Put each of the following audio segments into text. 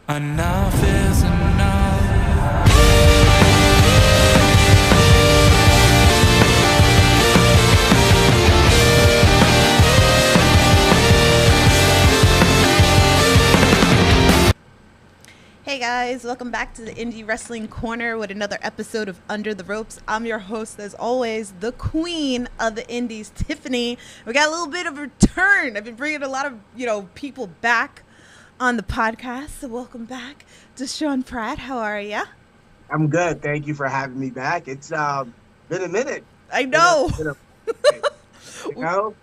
Enough is enough. Hey guys, welcome back to the Indie Wrestling Corner with another episode of Under the Ropes. I'm your host, as always, the queen of the Indies, Tiffany. We got a little bit of a return. I've been bringing a lot of, people back on the podcast. So welcome back, DeSean Pratt. How are ya? I'm good. Thank you for having me back. It's been a minute. I know. You know?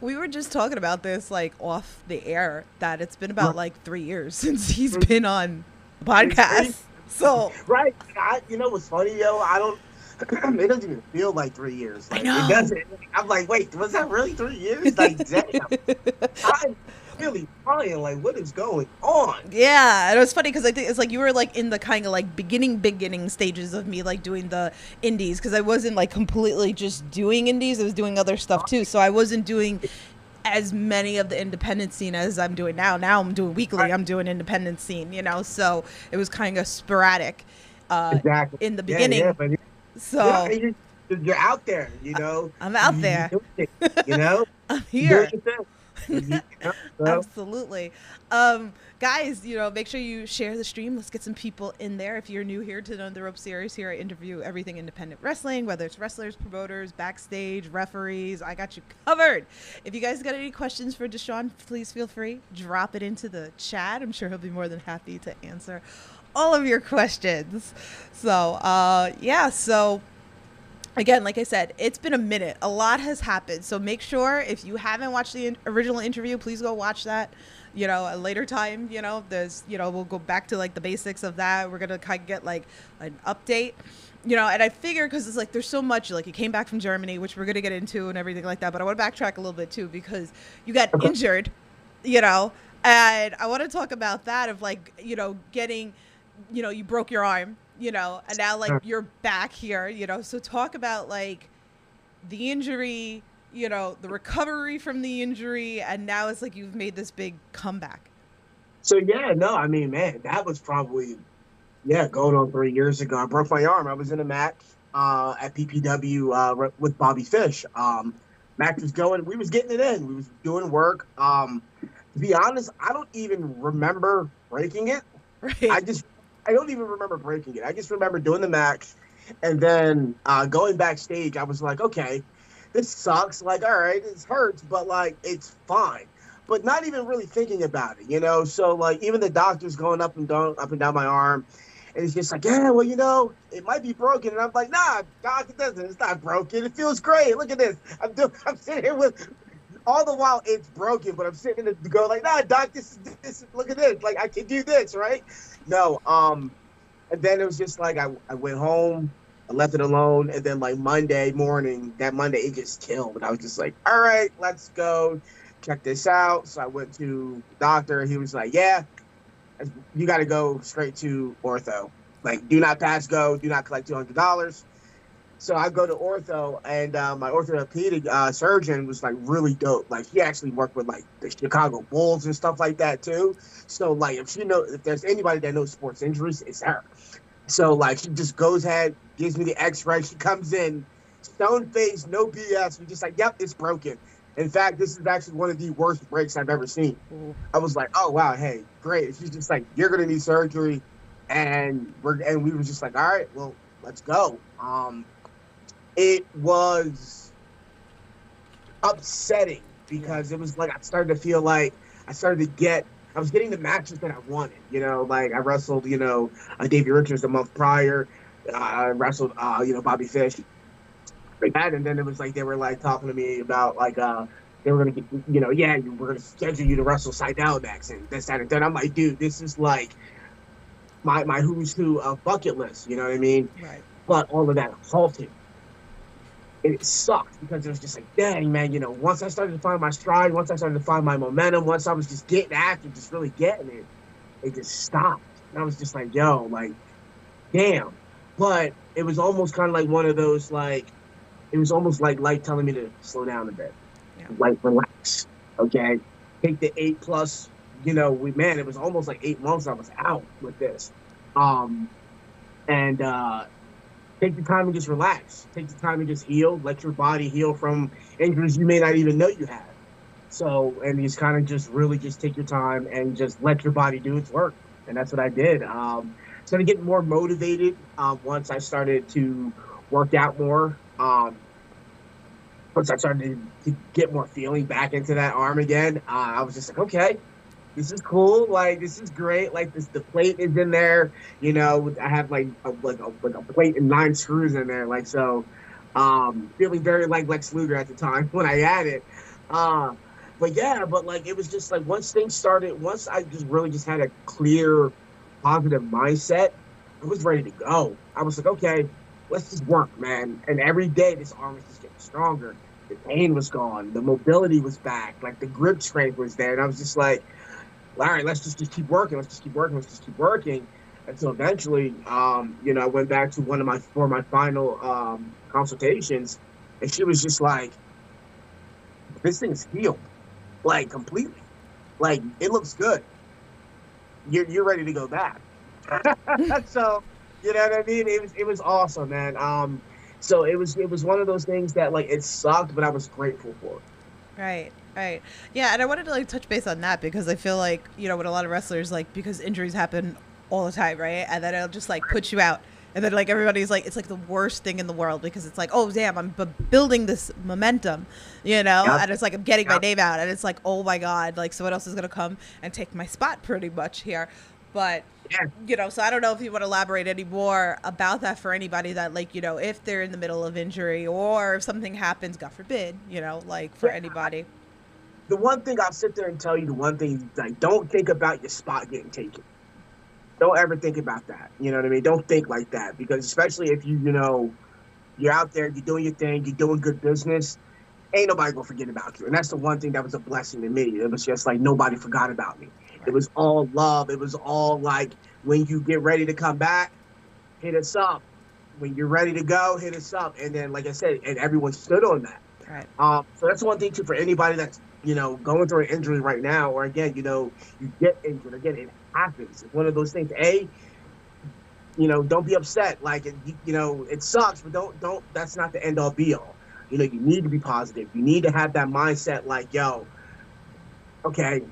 We were just talking about this like off the air that it's been about like 3 years since he's been on the podcast. So right. You know what's funny, yo? I don't. It doesn't even feel like 3 years. Like, I know. It doesn't. I'm like, wait, was that really 3 years? Like, damn. I'm really flying. Like, what is going on? Yeah, and it was funny because I think it's like you were like in the kind of like beginning stages of me like doing the indies, because I wasn't like completely just doing indies. I was doing other stuff too, so I wasn't doing as many of the independent scene as I'm doing now. Now I'm doing weekly. I'm doing independent scene, so it was kind of sporadic Exactly. in the beginning. Yeah, but So you're out there, I'm out there. I'm here. Absolutely. Guys, make sure you share the stream. Let's get some people in there. If you're new here to the Under the Rope series, here I interview everything independent wrestling, whether it's wrestlers, promoters, backstage, referees. I got you covered. If you guys got any questions for DeSean, please feel free. Drop it into the chat. I'm sure he'll be more than happy to answer all of your questions. So, so again, like I said, it's been a minute. A lot has happened. So make sure if you haven't watched the original interview, please go watch that. A later time, there's, we'll go back to like the basics of that. We're going to kind of get like an update, and I figure because it's like there's so much, like you came back from Germany, which we're going to get into and everything like that. But I want to backtrack a little bit too, because you got injured, and I want to talk about that of like, getting, you broke your arm, and now like you're back here, so talk about like the injury, the recovery from the injury, and now it's like you've made this big comeback. So I mean, man, that was probably going on 3 years ago. I broke my arm. I was in a match at PPW with Bobby Fish. Match was going, we was getting it in, we was doing work. To be honest, I don't even remember breaking it. Right. I don't even remember breaking it. I just remember doing the match, and then going backstage. I was like, okay, this sucks. Like, all right, it hurts, but like, it's fine. But not even really thinking about it, So like, even the doctor's going up and down my arm, and it's just like, yeah, well, it might be broken. And I'm like, nah, doc, it doesn't. It's not broken. It feels great. Look at this. I'm sitting here with. All the while it's broken, but I'm sitting in the go like, nah, doc, this. Look at this. Like, I can do this, right? No. And then it was just like I went home, I left it alone, and then like Monday morning, it just killed. And I was just like, all right, let's go check this out. So I went to the doctor. He was like, yeah, you got to go straight to ortho. Like, do not pass go. Do not collect $200. So I go to ortho, and my orthopedic surgeon was like really dope. Like, he actually worked with like the Chicago Bulls and stuff like that too. So like, if there's anybody that knows sports injuries, it's her. So like, she just goes ahead, gives me the X-ray. She comes in, stone face, no BS. We're just like, yep, it's broken. In fact, this is actually one of the worst breaks I've ever seen. I was like, oh wow, hey, great. She's just like, you're gonna need surgery, and we were just like, all right, well, let's go. It was upsetting because it was like I started to feel like I was getting the matches that I wanted. Like I wrestled, Davey Richards the month prior. I wrestled, Bobby Fish. And then it was like they were like talking to me about like they were gonna get, we're gonna schedule you to wrestle Seidel next and this, that, and then I'm like, dude, this is like my who's who bucket list. You know what I mean? Right. But all of that halted. And it sucked because it was just like, dang, man, once I started to find my stride, once I started to find my momentum, once I was just getting after, just really getting it, it just stopped. And I was just like, yo, like, damn. But it was almost kind of like one of those, like, it was almost like light telling me to slow down a bit. Yeah. Like, relax, okay? Take the 8+ it was almost like 8 months I was out with this. Um, and take the time and just relax. Take the time and just heal. Let your body heal from injuries you may not even know you have. So, and just kind of just really just take your time and just let your body do its work. And that's what I did. Started getting more motivated once I started to work out more. Once I started to get more feeling back into that arm again, I was just like, okay, this is cool. Like, this is great. Like, the plate is in there. I have like a plate and 9 screws in there. Like, so, feeling very like Lex Luger at the time when I had it. Uh, but yeah, but like, it was just like once I just really just had a clear, positive mindset, I was ready to go. I was like, okay, let's just work, man. And every day, this arm was just getting stronger. The pain was gone. The mobility was back. Like, the grip strength was there. And I was just like, all right, let's just keep working. Let's just keep working. Let's just keep working. Until eventually, I went back to for my final consultations, and she was just like, "This thing's healed, like, completely. Like, it looks good. You're ready to go back." So, you know what I mean? It was awesome, man. So it was one of those things that, like, it sucked, but I was grateful for it. Right. Right. Yeah, and I wanted to like touch base on that because I feel like, with a lot of wrestlers, like, because injuries happen all the time, right? And then it'll just like put you out. And then like everybody's like, it's like the worst thing in the world because it's like, oh damn, I'm building this momentum, Yeah. and it's like I'm getting my Yeah. name out, and it's like, oh my god, like someone else is gonna come and take my spot pretty much here. But Yeah. so I don't know if you want to elaborate any more about that for anybody that, like, if they're in the middle of injury or if something happens, God forbid, like for Yeah. anybody. The one thing I'll sit there and tell you, the one thing, like, don't think about your spot getting taken. Don't ever think about that. You know what I mean? Don't think like that, because especially if you're out there, you're doing your thing, you're doing good business, ain't nobody gonna forget about you. And that's the one thing that was a blessing to me. It was just like nobody forgot about me. It was all love. It was all like, when you get ready to come back, hit us up. When you're ready to go, hit us up. And then, like I said, and everyone stood on that. Right. So that's one thing too for anybody that's going through an injury right now, or again, you get injured. Again, it happens. It's one of those things. Don't be upset. Like, it sucks, but don't. That's not the end all be all. You need to be positive. You need to have that mindset. Like, yo, okay,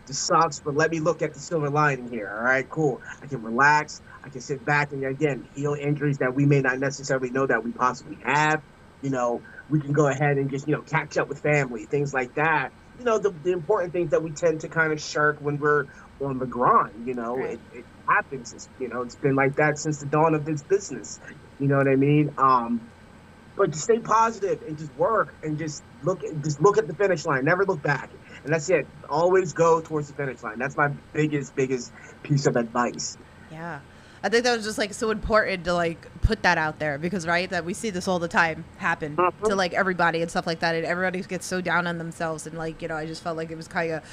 this sucks, but let me look at the silver lining here. All right, cool. I can relax. I can sit back and, again, heal injuries that we may not necessarily know that we possibly have. We can go ahead and just, catch up with family, things like that. The important things that we tend to kind of shirk when we're on the grind. Right. It happens. It's been like that since the dawn of this business. You know what I mean? But just stay positive and just work and just look at the finish line. Never look back. And that's it. Always go towards the finish line. That's my biggest piece of advice. Yeah. I think that was just like so important to like put that out there because, right, that we see this all the time happen to like everybody and stuff like that, and everybody gets so down on themselves, and like, I just felt like it was kind of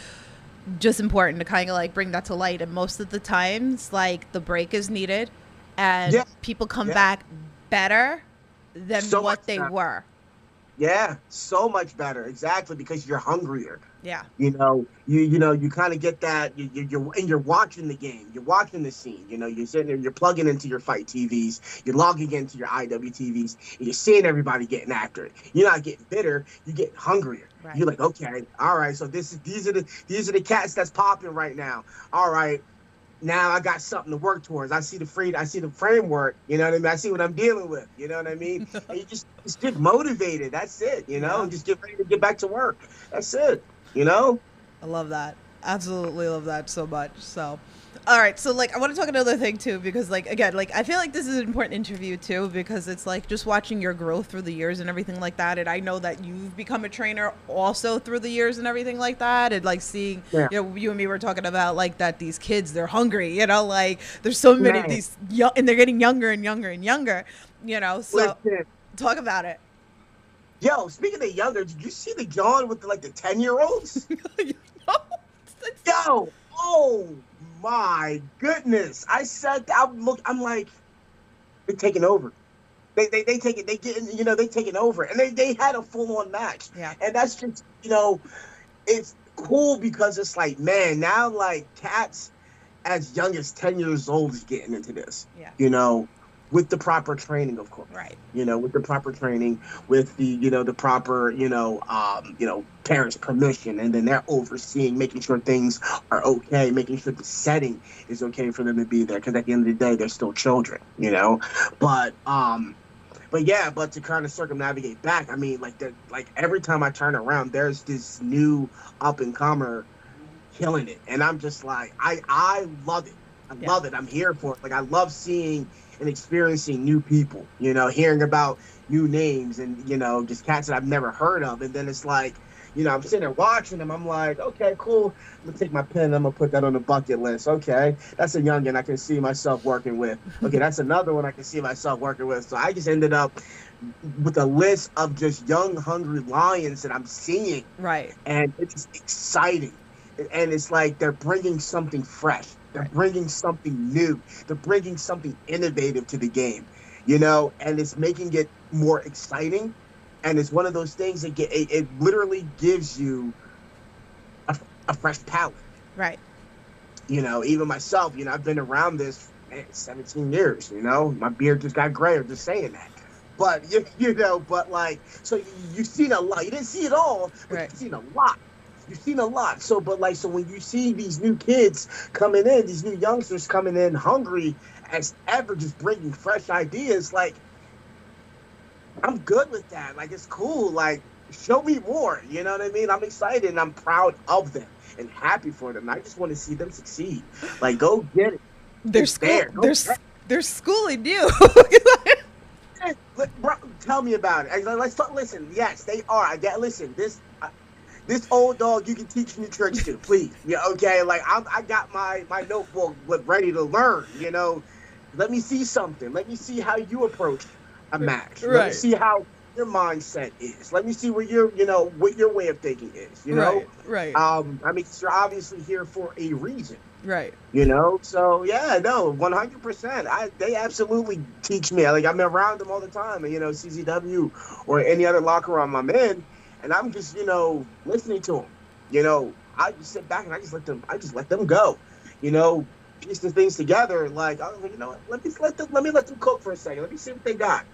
just important to kind of like bring that to light. And most of the times, like, the break is needed and people come back better than what they were. Yeah, so much better. Exactly, because you're hungrier. Yeah. You kind of get that. You're watching the game. You're watching the scene. You're sitting there. You're plugging into your fight TVs. You're logging into your IWTVs. And you're seeing everybody getting after it. You're not getting bitter. You're getting hungrier. Right. You're like, okay, all right. So these are the cats that's popping right now. All right. Now I got something to work towards. I see the framework. You know what I mean? I see what I'm dealing with. You know what I mean? And you just get motivated. That's it. Just get ready to get back to work. That's it. I love that. Absolutely love that so much. So, all right. So, like, I want to talk another thing too, because, like, again, like, I feel like this is an important interview too, because it's like just watching your growth through the years and everything like that. And I know that you've become a trainer also through the years and everything like that. And like seeing, you and me were talking about like that these kids, they're hungry, like there's so many of these young, and they're getting younger and younger and younger, so Listen. Talk about it. Yo, speaking of younger, did you see the John with the 10-year-olds? Yo, oh my goodness! I'm like, they're taking over. They take it. They get, they taking over, and they had a full on match. Yeah. And that's just, it's cool because it's like, man, now like cats as young as 10 years old is getting into this. Yeah. You know, with the proper training, of course. Right. You know, with the proper training, with the, you know, the proper, parents' permission, and then they're overseeing, making sure things are okay, making sure the setting is okay for them to be there. Because at the end of the day, they're still children, you know. But yeah, but to kind of circumnavigate back, I mean, like every time I turn around, there's this new up and comer killing it, and I'm just like, I love it. I love it. I'm here for it. Like I love seeing and experiencing new people. You know, hearing about new names and just cats that I've never heard of, and then it's like, I'm sitting there watching them. I'm like, okay, cool. I'm gonna take my pen. I'm gonna put that on the bucket list. Okay, that's a youngin I can see myself working with. Okay, that's another one I can see myself working with. So I just ended up with a list of just young, hungry lions that I'm seeing. Right. And it's exciting. And it's like they're bringing something fresh. They're bringing something new. They're bringing something innovative to the game, and it's making it more exciting. And it's one of those things that it literally gives you a fresh palate. Right. Even myself, I've been around this 17 years, my beard just got grayer just saying that. But, but like, so you've seen a lot. You didn't see it all, but you've seen a lot. You've seen a lot. So when you see these new kids coming in, these new youngsters coming in hungry as ever, just bringing fresh ideas, like, I'm good with that. Like, it's cool. Like, show me more. You know what I mean? I'm excited and I'm proud of them and happy for them. I just want to see them succeed. Like, go get it. They're schooling you. Bro, tell me about it. Let's talk. Listen, yes, they are. Listen, this old dog, you can teach new tricks to, please. Yeah, okay. Like I got my notebook ready to learn. Let me see something. Let me see how you approach a match. Right. Let me see how your mindset is. Let me see what what your way of thinking is. Right. I mean, you're obviously here for a reason. Right. So yeah, no, 100%. They absolutely teach me. Like I'm around them all the time, and CZW or any other locker room I'm in, and I'm just listening to them. I just sit back and I just let them go. Piece the things together. Like I was like, what? Let me let them cook for a second. Let me see what they got.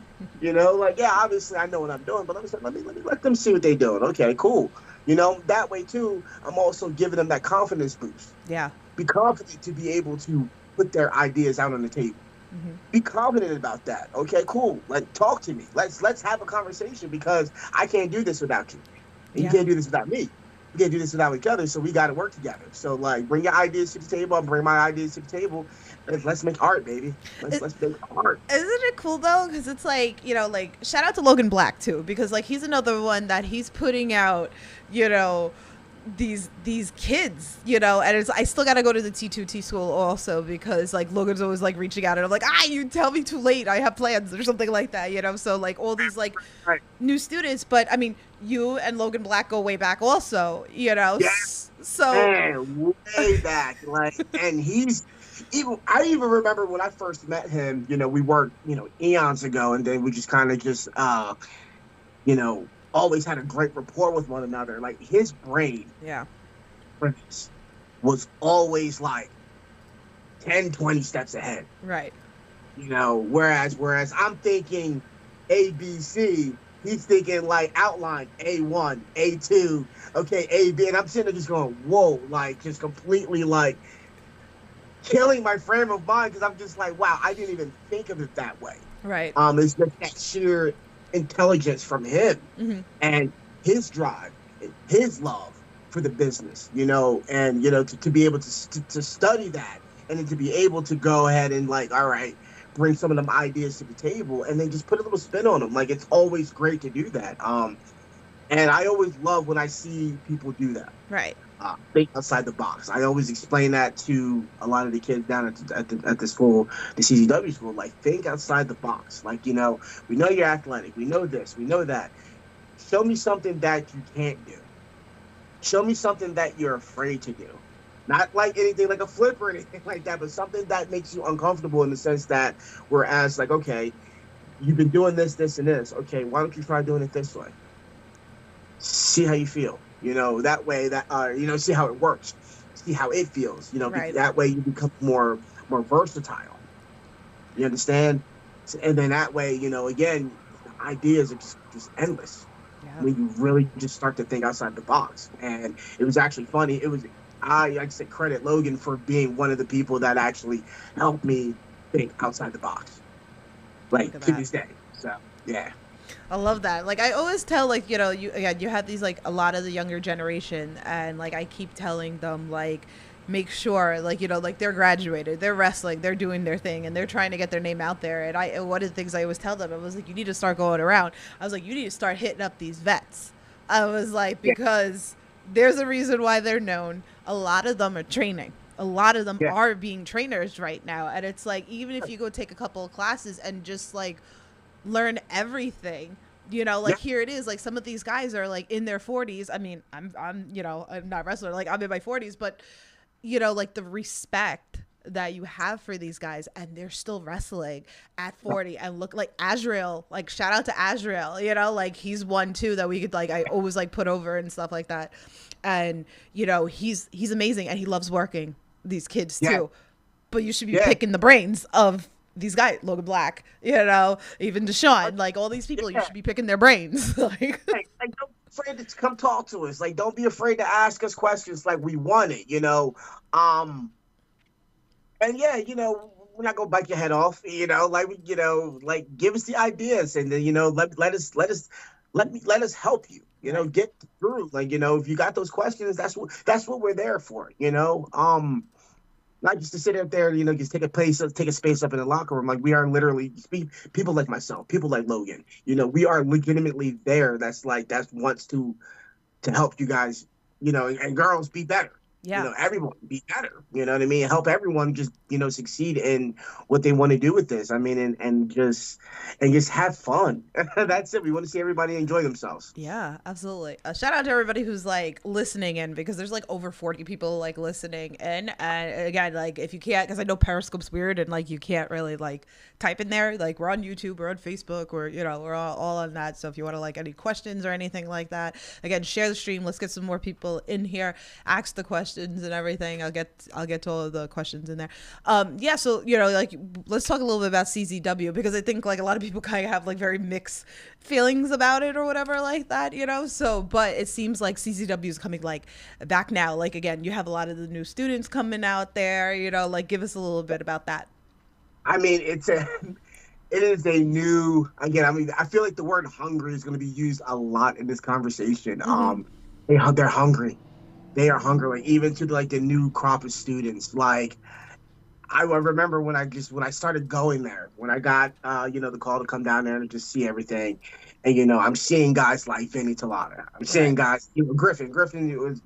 Like yeah, obviously I know what I'm doing, but let me let them see what they're doing. Okay, cool. That way too, I'm also giving them that confidence boost. Yeah. Be confident to be able to put their ideas out on the table. Mm-hmm. Be confident about that. Okay, cool. Like, talk to me. Let's have a conversation because I can't do this without you. And you can't do this without me. We can't do this without each other, so we got to work together. So, like, bring your ideas to the table. I'll bring my ideas to the table. And let's make art, baby. Let's make art. Isn't it cool, though? Because it's like, shout out to Logan Black, too. Because, like, he's another one that he's putting out, these kids, and I still got to go to the T2T school also because, like, Logan's always, like, reaching out. And I'm like, you tell me too late. I have plans or something like that, So, like, all these, like, new students. But, I mean, you and Logan Black go way back also, Yes. So. Man, way back. Like, and I even remember when I first met him, we worked, eons ago. And then we just kind of always had a great rapport with one another. Like his brain was always like 10, 20 steps ahead. Right. Whereas I'm thinking ABC, he's thinking like outline A1, A2, okay, AB, and I'm sitting there just going, whoa, like just completely like killing my frame of mind because I'm just like, wow, I didn't even think of it that way. Right. It's just that sheer intelligence from him and his drive, his love for the business, and to be able to study that and then to be able to go ahead and like, all right, bring some of them ideas to the table and then just put a little spin on them. Like it's always great to do that. And I always love when I see people do that. Right. Think outside the box. I always explain that to a lot of the kids down at the school, the CZW school. Like, think outside the box. Like, we know you're athletic. We know this. We know that. Show me something that you can't do. Show me something that you're afraid to do. Not like anything like a flip or anything like that, but something that makes you uncomfortable in the sense that whereas, like, okay, you've been doing this, this, and this. Okay, why don't you try doing it this way? See how you feel. That way that see how it works, see how it feels, Right. that way you become more versatile. You understand? And then that way, again, the ideas are just endless Yeah. when you really just start to think outside the box. And it was actually funny. I like to say credit Logan for being one of the people that actually helped me think outside the box, Look like at to that. this day. So yeah, I love that. Like I always tell, like you again, you have these like a lot of the younger generation, and like I keep telling them like make sure like like they're graduated, they're wrestling, they're doing their thing, and they're trying to get their name out there. And one of the things I always tell them, I was like, you need to start going around. I was like, you need to start hitting up these vets. I was like, yeah, because there's a reason why they're known. A lot of them are training. A lot of them yeah, are being trainers right now, and it's like even if you go take a couple of classes and just like learn everything, yeah, like here it is, like some of these guys are like in their 40s. I mean, I'm I'm not a wrestler, like I'm in my 40s, but like the respect that you have for these guys, and they're still wrestling at 40 and look like Azrael. Like shout out to Azrael, like he's one too that we could like I always like put over and stuff like that. And he's amazing, and he loves working these kids yeah, too. But you should be yeah, picking the brains of these guys, Logan Black, even DeSean, like all these people, you yeah. should be picking their brains. Like, Like don't be afraid to come talk to us. Like, don't be afraid to ask us questions. Like, we want it. And yeah, we're not gonna bite your head off. Like give us the ideas, and then let us help you. right. Get through. Like, if you got those questions, that's what we're there for. Not just to sit up there, just take a space up in the locker room. Like, we are literally people like myself, people like Logan. We are legitimately there. That wants to help you guys, and girls be better. Yeah. Everyone be better. You know what I mean? Help everyone just, succeed in what they want to do with this. I mean, and just have fun. That's it. We want to see everybody enjoy themselves. Yeah, absolutely. Shout out to everybody who's like listening in, because there's like over 40 people like listening in. And again, like if you can't, because I know Periscope's weird and like you can't really like type in there. Like we're on YouTube, we're on Facebook, we're all on that. So if you want to like any questions or anything like that, again, share the stream. Let's get some more people in here. Ask the questions and everything. I'll get to all of the questions in there. Yeah. So like let's talk a little bit about CZW, because I think like a lot of people kind of have like very mixed feelings about it or whatever like that, so but it seems like CZW is coming like back now. Like again, you have a lot of the new students coming out there, like give us a little bit about that. I mean, it is a new, again, I mean, I feel like the word hungry is going to be used a lot in this conversation. Mm-hmm. They're hungry. They are hungry, like even to like the new crop of students. Like, I remember when I started going there, when I got the call to come down there and just see everything, and I'm seeing guys like Vinny Talata, I'm seeing Right. guys, Griffin was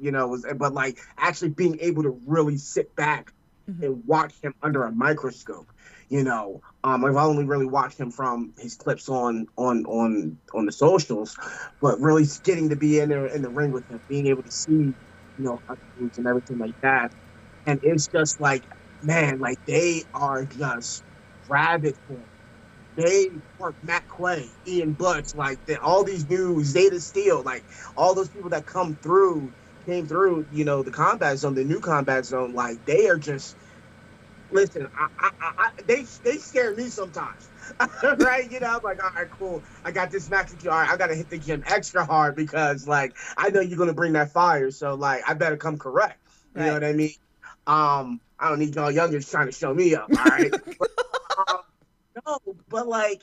but like actually being able to really sit back Mm-hmm. and watch him under a microscope. I've only really watched him from his clips on the socials, but really getting to be in there in the ring with him, being able to see her moves and everything like that. And it's just like, man, like they are just rabid for him. They work Matt Quay, Ian Butch, like all these new Zeta Steel, like all those people that came through, the combat zone, the new combat zone, like they are just, listen, they scare me sometimes. Right? I'm like, all right, cool. I got this match with you. All right, I gotta hit the gym extra hard because like I know you're gonna bring that fire. So like I better come correct. You know Right. what I mean? I don't need y'all youngers trying to show me up, all right? But, um, no, but like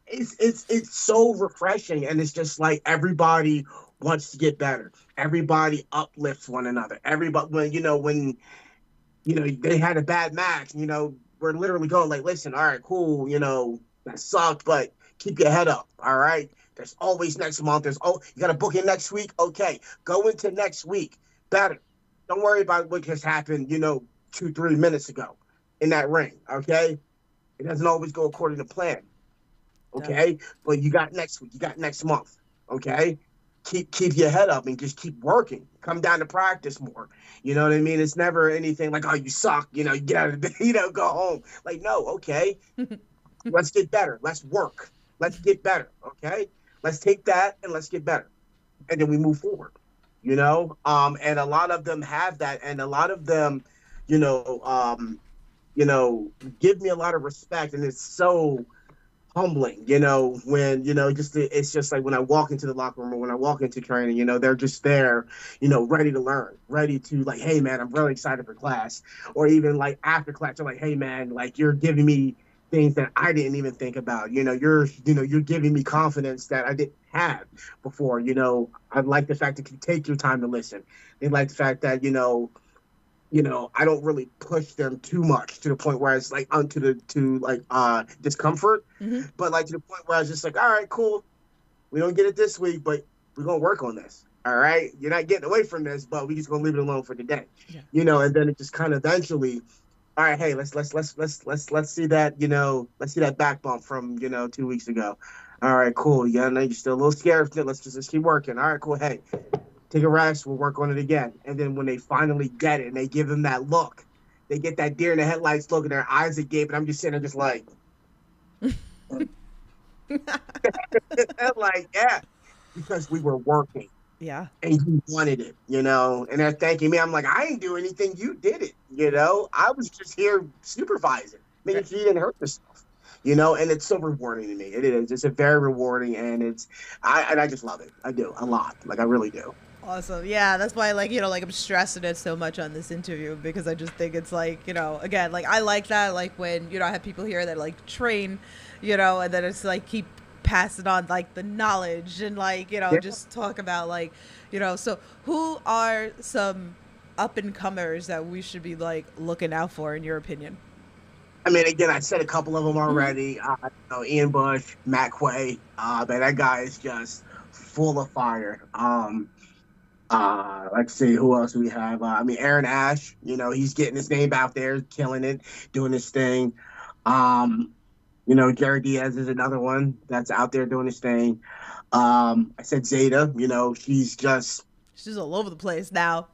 it's so refreshing, and it's just like everybody wants to get better. Everybody uplifts one another. Everybody when they had a bad match, we're literally going like, listen, all right, cool, that sucked, but keep your head up, all right? There's always next month. You got to book it next week. Okay, go into next week better. Don't worry about what just happened, 2-3 minutes ago in that ring. Okay, it doesn't always go according to plan. Does. Okay, but you got next week. You got next month. Okay, keep your head up and just keep working. Come down to practice more. You know what I mean? It's never anything like, oh, you suck. You get out of the, go home. Like, no, okay, let's get better. Let's work. Let's get better. Okay, let's take that and let's get better, and then we move forward. you know, and a lot of them have that, and a lot of them, you know, you know, give me a lot of respect, and it's so humbling, you know, when, you know, just it's just like when I walk into the locker room or when I walk into training, you know, they're just there, you know, ready to learn, ready to like, hey man, I'm really excited for class. Or even like after class, they're like, hey man, like you're giving me things that I didn't even think about. You're giving me confidence that I didn't have before. You know, I like the fact that you take your time to listen. They like the fact that, I don't really push them too much to the point where it's like discomfort, Hmm. but like to the point where I was just like, all right, cool. We don't get it this week, but we're gonna work on this. All right. You're not getting away from this, but we just gonna leave it alone for today. Yeah. And then it just kind of eventually, all right, hey, let's see that, let's see that back bump from, 2 weeks ago. All right, cool. Yeah, I know you're still a little scared. Let's keep working. All right, cool. Hey, take a rest. We'll work on it again. And then when they finally get it and they give them that look, they get that deer in the headlights look in their eyes agape. And I'm just sitting there just like, like, yeah, because we were working Yeah. and you wanted it, and they're thanking me. I'm like, I didn't do anything. You did it, I was just here supervising, making sure you didn't hurt yourself, and it's so rewarding to me. It is. It's a very rewarding, and I just love it. I do a lot. Like, I really do. Awesome. Yeah, that's why, I'm stressing it so much on this interview, because I just think it's again, I like that, when, I have people here that train, and then it's keep passing on the knowledge and Yeah. just talk about so who are some up and comers that we should be looking out for in your opinion? I mean, again, I said a couple of them already. Ian Bush, Matt Quay. Man, that guy is just full of fire. Let's see who else we have. Aaron Ash. He's getting his name out there, killing it, doing his thing. Jared Diaz is another one that's out there doing his thing. I said Zeta. She's all over the place now.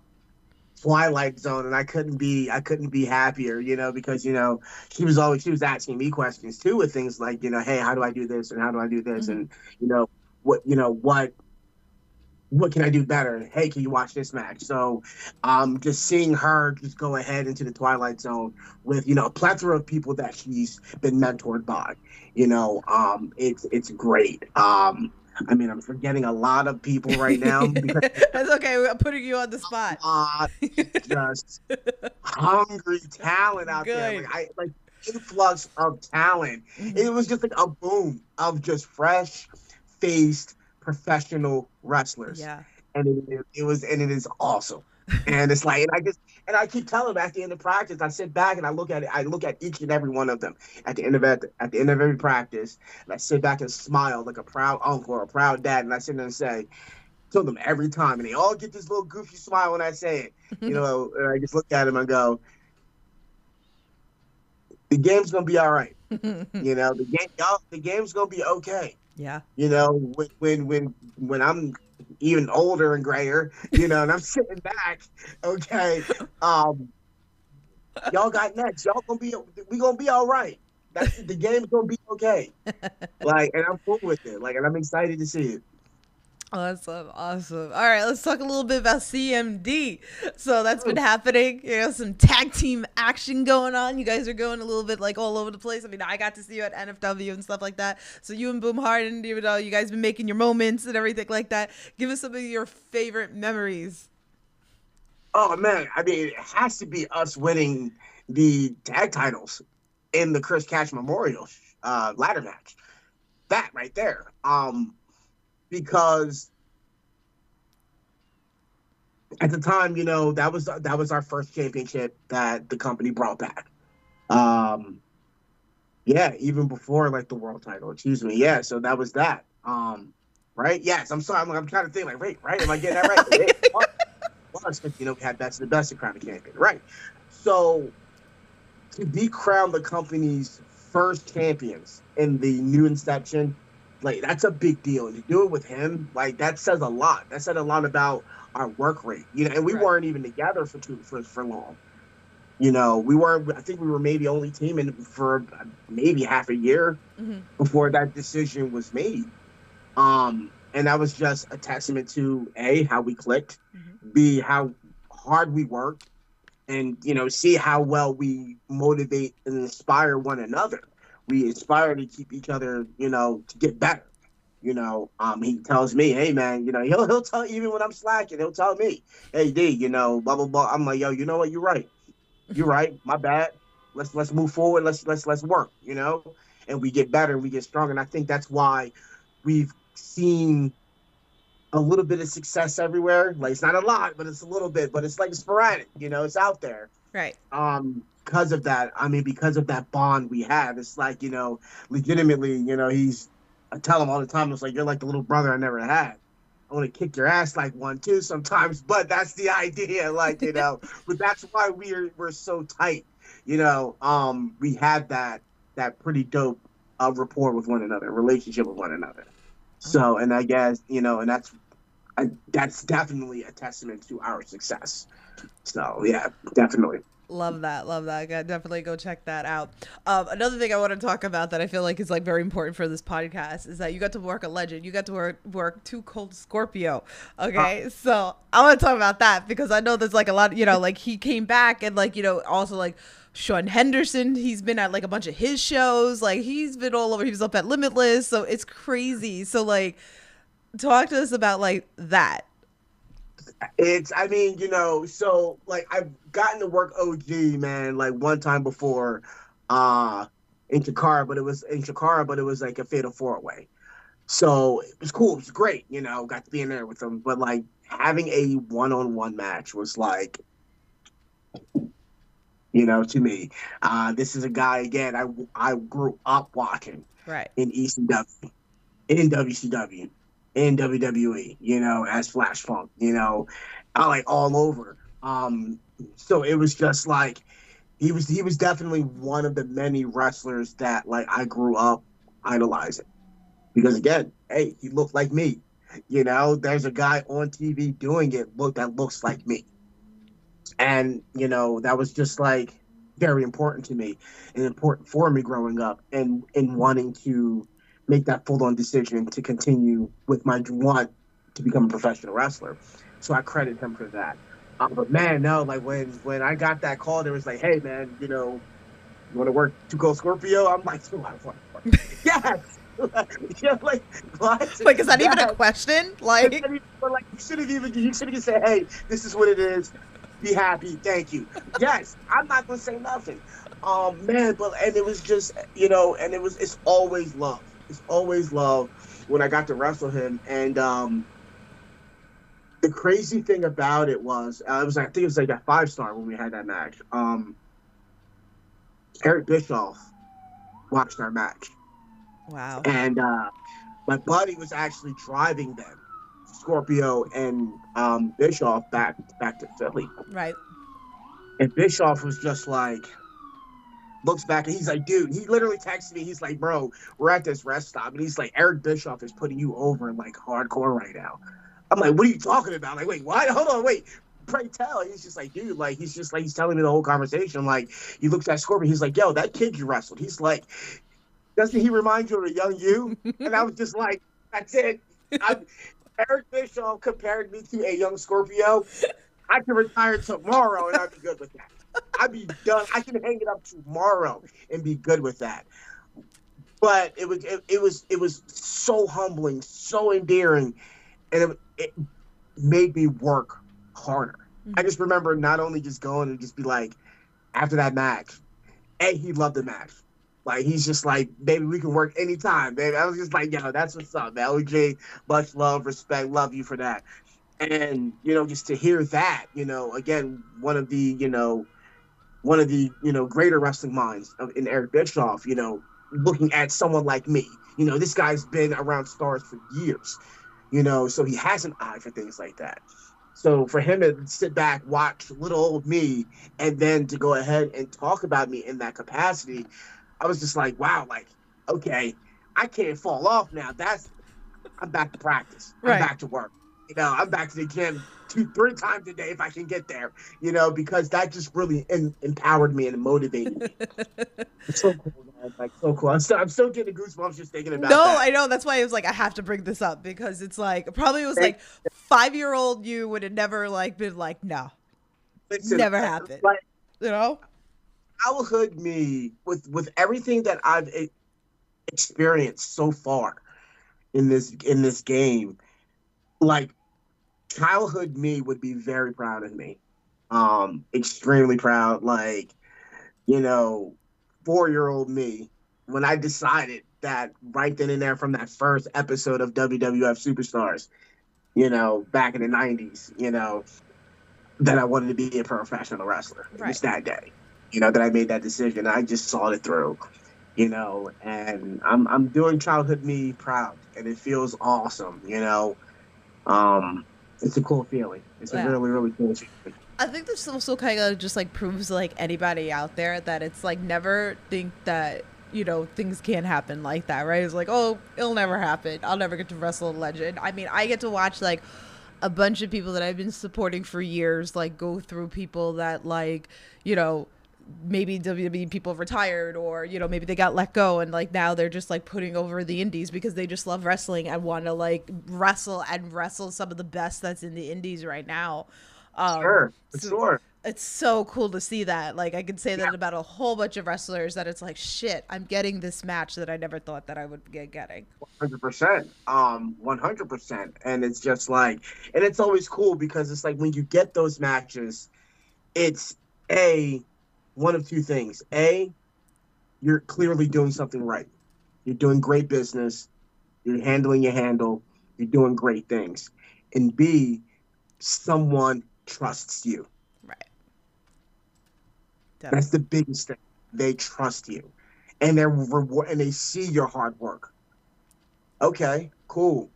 Twilight Zone, and I couldn't be happier, because she was asking me questions too with things like, hey, how do I do this and how do I do this, Mm-hmm. and what can I do better? And hey, can you watch this match? So just seeing her just go ahead into the Twilight Zone with, a plethora of people that she's been mentored by, it's great. I'm forgetting a lot of people right now because That's okay. I'm putting you on the spot. just hungry talent out there. Like influx of talent. Mm-hmm. It was just like a boom of just fresh faced professional wrestlers. Yeah. And it is awesome. And it's like, and I keep telling them at the end of practice, I sit back and I look at each and every one of them at the end of every practice, and I sit back and smile like a proud uncle or a proud dad, and I sit there and say to them every time, and they all get this little goofy smile when I say it, and I just look at them and go, the game's gonna be all right. The game's gonna be okay. Yeah. When I'm even older and grayer, and I'm sitting back, okay, y'all got next. We gonna be all right. The game's gonna be okay. And I'm cool with it. And I'm excited to see it. Awesome. All right, let's talk a little bit about CMD. So that's been happening. Some tag team action going on. You guys are going a little bit all over the place. I mean, I got to see you at NFW and stuff like that. So you and Boom Harden, you guys been making your moments and everything like that. Give us some of your favorite memories. Oh man, it has to be us winning the tag titles in the Chris Cash Memorial ladder match. That right there. Because at the time, that was our first championship that the company brought back. Even before the world title, excuse me. Yeah, so that was that. Right? Yes, I'm sorry. I'm trying to think wait, right? Am I getting that right? We had Best of the Best and crowned the champion, right? So to be crowned the company's first champions in the new inception, that's a big deal. And to do it with him, that says a lot. That said a lot about our work rate. And we weren't even together for long. I think we were maybe only teaming for maybe half a year before that decision was made. And that was just a testament to A, how we clicked, Mm-hmm. B, how hard we worked, and see how well we motivate and inspire one another. We inspire to keep each other, to get better. He tells me, hey man, he'll tell, even when I'm slacking, he'll tell me, hey D, blah blah blah. I'm like, yo, you know what, you're right. You're right. My bad. Let's move forward. Let's work, and we get better and we get stronger. And I think that's why we've seen a little bit of success everywhere. Like it's not a lot, but it's a little bit, but it's like sporadic, it's out there. Right. Because of that, I mean, because of that bond we have, it's like, legitimately, I tell him all the time, it's like, you're like the little brother I never had. I want to kick your ass like one too sometimes, but that's the idea, like, but that's why we're so tight. We have that pretty dope rapport with one another, relationship with one another. So, and I guess, and that's definitely a testament to our success. So, yeah, definitely. Love that. Love that. Definitely go check that out. Another thing I want to talk about that I feel like is like very important for this podcast is that you got to work a legend. You got to work Too Cold Scorpio. Okay. So I want to talk about that because I know there's like a lot, like he came back and like, also like Sean Henderson, he's been at like a bunch of his shows. Like he's been all over. He was up at Limitless. So it's crazy. So like talk to us about like that. I mean, so like I've gotten to work OG, man, like one time before in Chikara, but it was like a fatal 4-way. So it was cool. It was great, got to be in there with them. But like having a one-on-one match was like, to me, this is a guy, again, I grew up watching Right. in ECW, in WCW, in WWE, as Flash Funk, I like all over. So it was just like he was definitely one of the many wrestlers that like I grew up idolizing. Because again, hey, he looked like me. There's a guy on TV doing it that looks like me. And, that was just like very important to me and important for me growing up and wanting to make that full-on decision to continue with my want to become a professional wrestler. So I credit him for that. But man, no, like when I got that call, there was like, hey man, you want to work Too Cold Scorpio? I'm like, oh, I want to work. Yes. Yeah, like what? Like, is that even a question? Like, you should have said, hey, this is what it is. Be happy. Thank you. Yes, I'm not gonna say nothing. Man, and it was just, and it's always love. It's always love when I got to wrestle him. And the crazy thing about it was, I think it was like a 5-star when we had that match. Eric Bischoff watched our match. Wow. And my buddy was actually driving them, Scorpio and Bischoff, back to Philly. Right. And Bischoff was just like, looks back and he's like, dude, he literally texted me. He's like, bro, we're at this rest stop. And he's like, Eric Bischoff is putting you over like hardcore right now. I'm like, what are you talking about? Like, wait, what? Hold on, wait. Pray tell. He's just like, dude, like, he's telling me the whole conversation. Like, he looks at Scorpio. He's like, yo, that kid you wrestled. He's like, doesn't he remind you of a young you? And I was just like, that's it. Eric Bischoff compared me to a young Scorpio. I can retire tomorrow and I'd be good with that. I'd be done. I can hang it up tomorrow and be good with that. But it was so humbling, so endearing, and it made me work harder. Mm-hmm. I just remember not only just going and just be like, after that match, hey, he loved the match. Like, he's just like, baby, we can work anytime, baby. I was just like, yo, that's what's up, man. OJ, much love, respect, love you for that. And, just to hear that, again, one of the greater wrestling minds in Eric Bischoff, looking at someone like me. This guy's been around stars for years, so he has an eye for things like that. So for him to sit back, watch little old me, and then to go ahead and talk about me in that capacity, I was just like, wow, like, okay, I can't fall off now. I'm back to practice. I'm back to work. I'm back to the gym 2-3 times a day if I can get there, because that just really empowered me and motivated me. It's so cool, man. Like so cool. I'm still getting goosebumps just thinking about No, that. I know. That's why I was like, I have to bring this up because it's like probably it was Hey, like 5-year-old you would have never like been like, no, listen, never happened. like You know? childhood me with everything that I've experienced so far in this game, like childhood me would be very proud of me. Extremely proud. Like, you know, 4-year-old me, when I decided that right then and there from that first episode of WWF Superstars, back in the 90s, that I wanted to be a professional wrestler. It Right. was that day, that I made that decision. I just saw it through, and I'm doing childhood me proud, and it feels awesome. Um, it's a cool feeling. It's a Yeah. really, really cool feeling. I think this also kind of just like proves like anybody out there that it's like never think that things can't happen like that, right? It's like, oh, it'll never happen. I'll never get to wrestle a legend. I mean, I get to watch like a bunch of people that I've been supporting for years like go through people that like maybe WWE people retired or maybe they got let go and like now they're just like putting over the indies because they just love wrestling and want to like wrestle some of the best that's in the indies right now. Sure, for So sure. it's so cool to see that. Like I can say that about a whole bunch of wrestlers that it's like shit, I'm getting this match that I never thought that I would get getting. 100%. 100%. And it's just like, and it's always cool because it's like when you get those matches, it's one of two things. You're clearly doing something right. You're doing great business. You're handling your handle. You're doing great things. And B, someone trusts you. Right. That's the biggest thing. They trust you, and and they see your hard work. Okay, cool.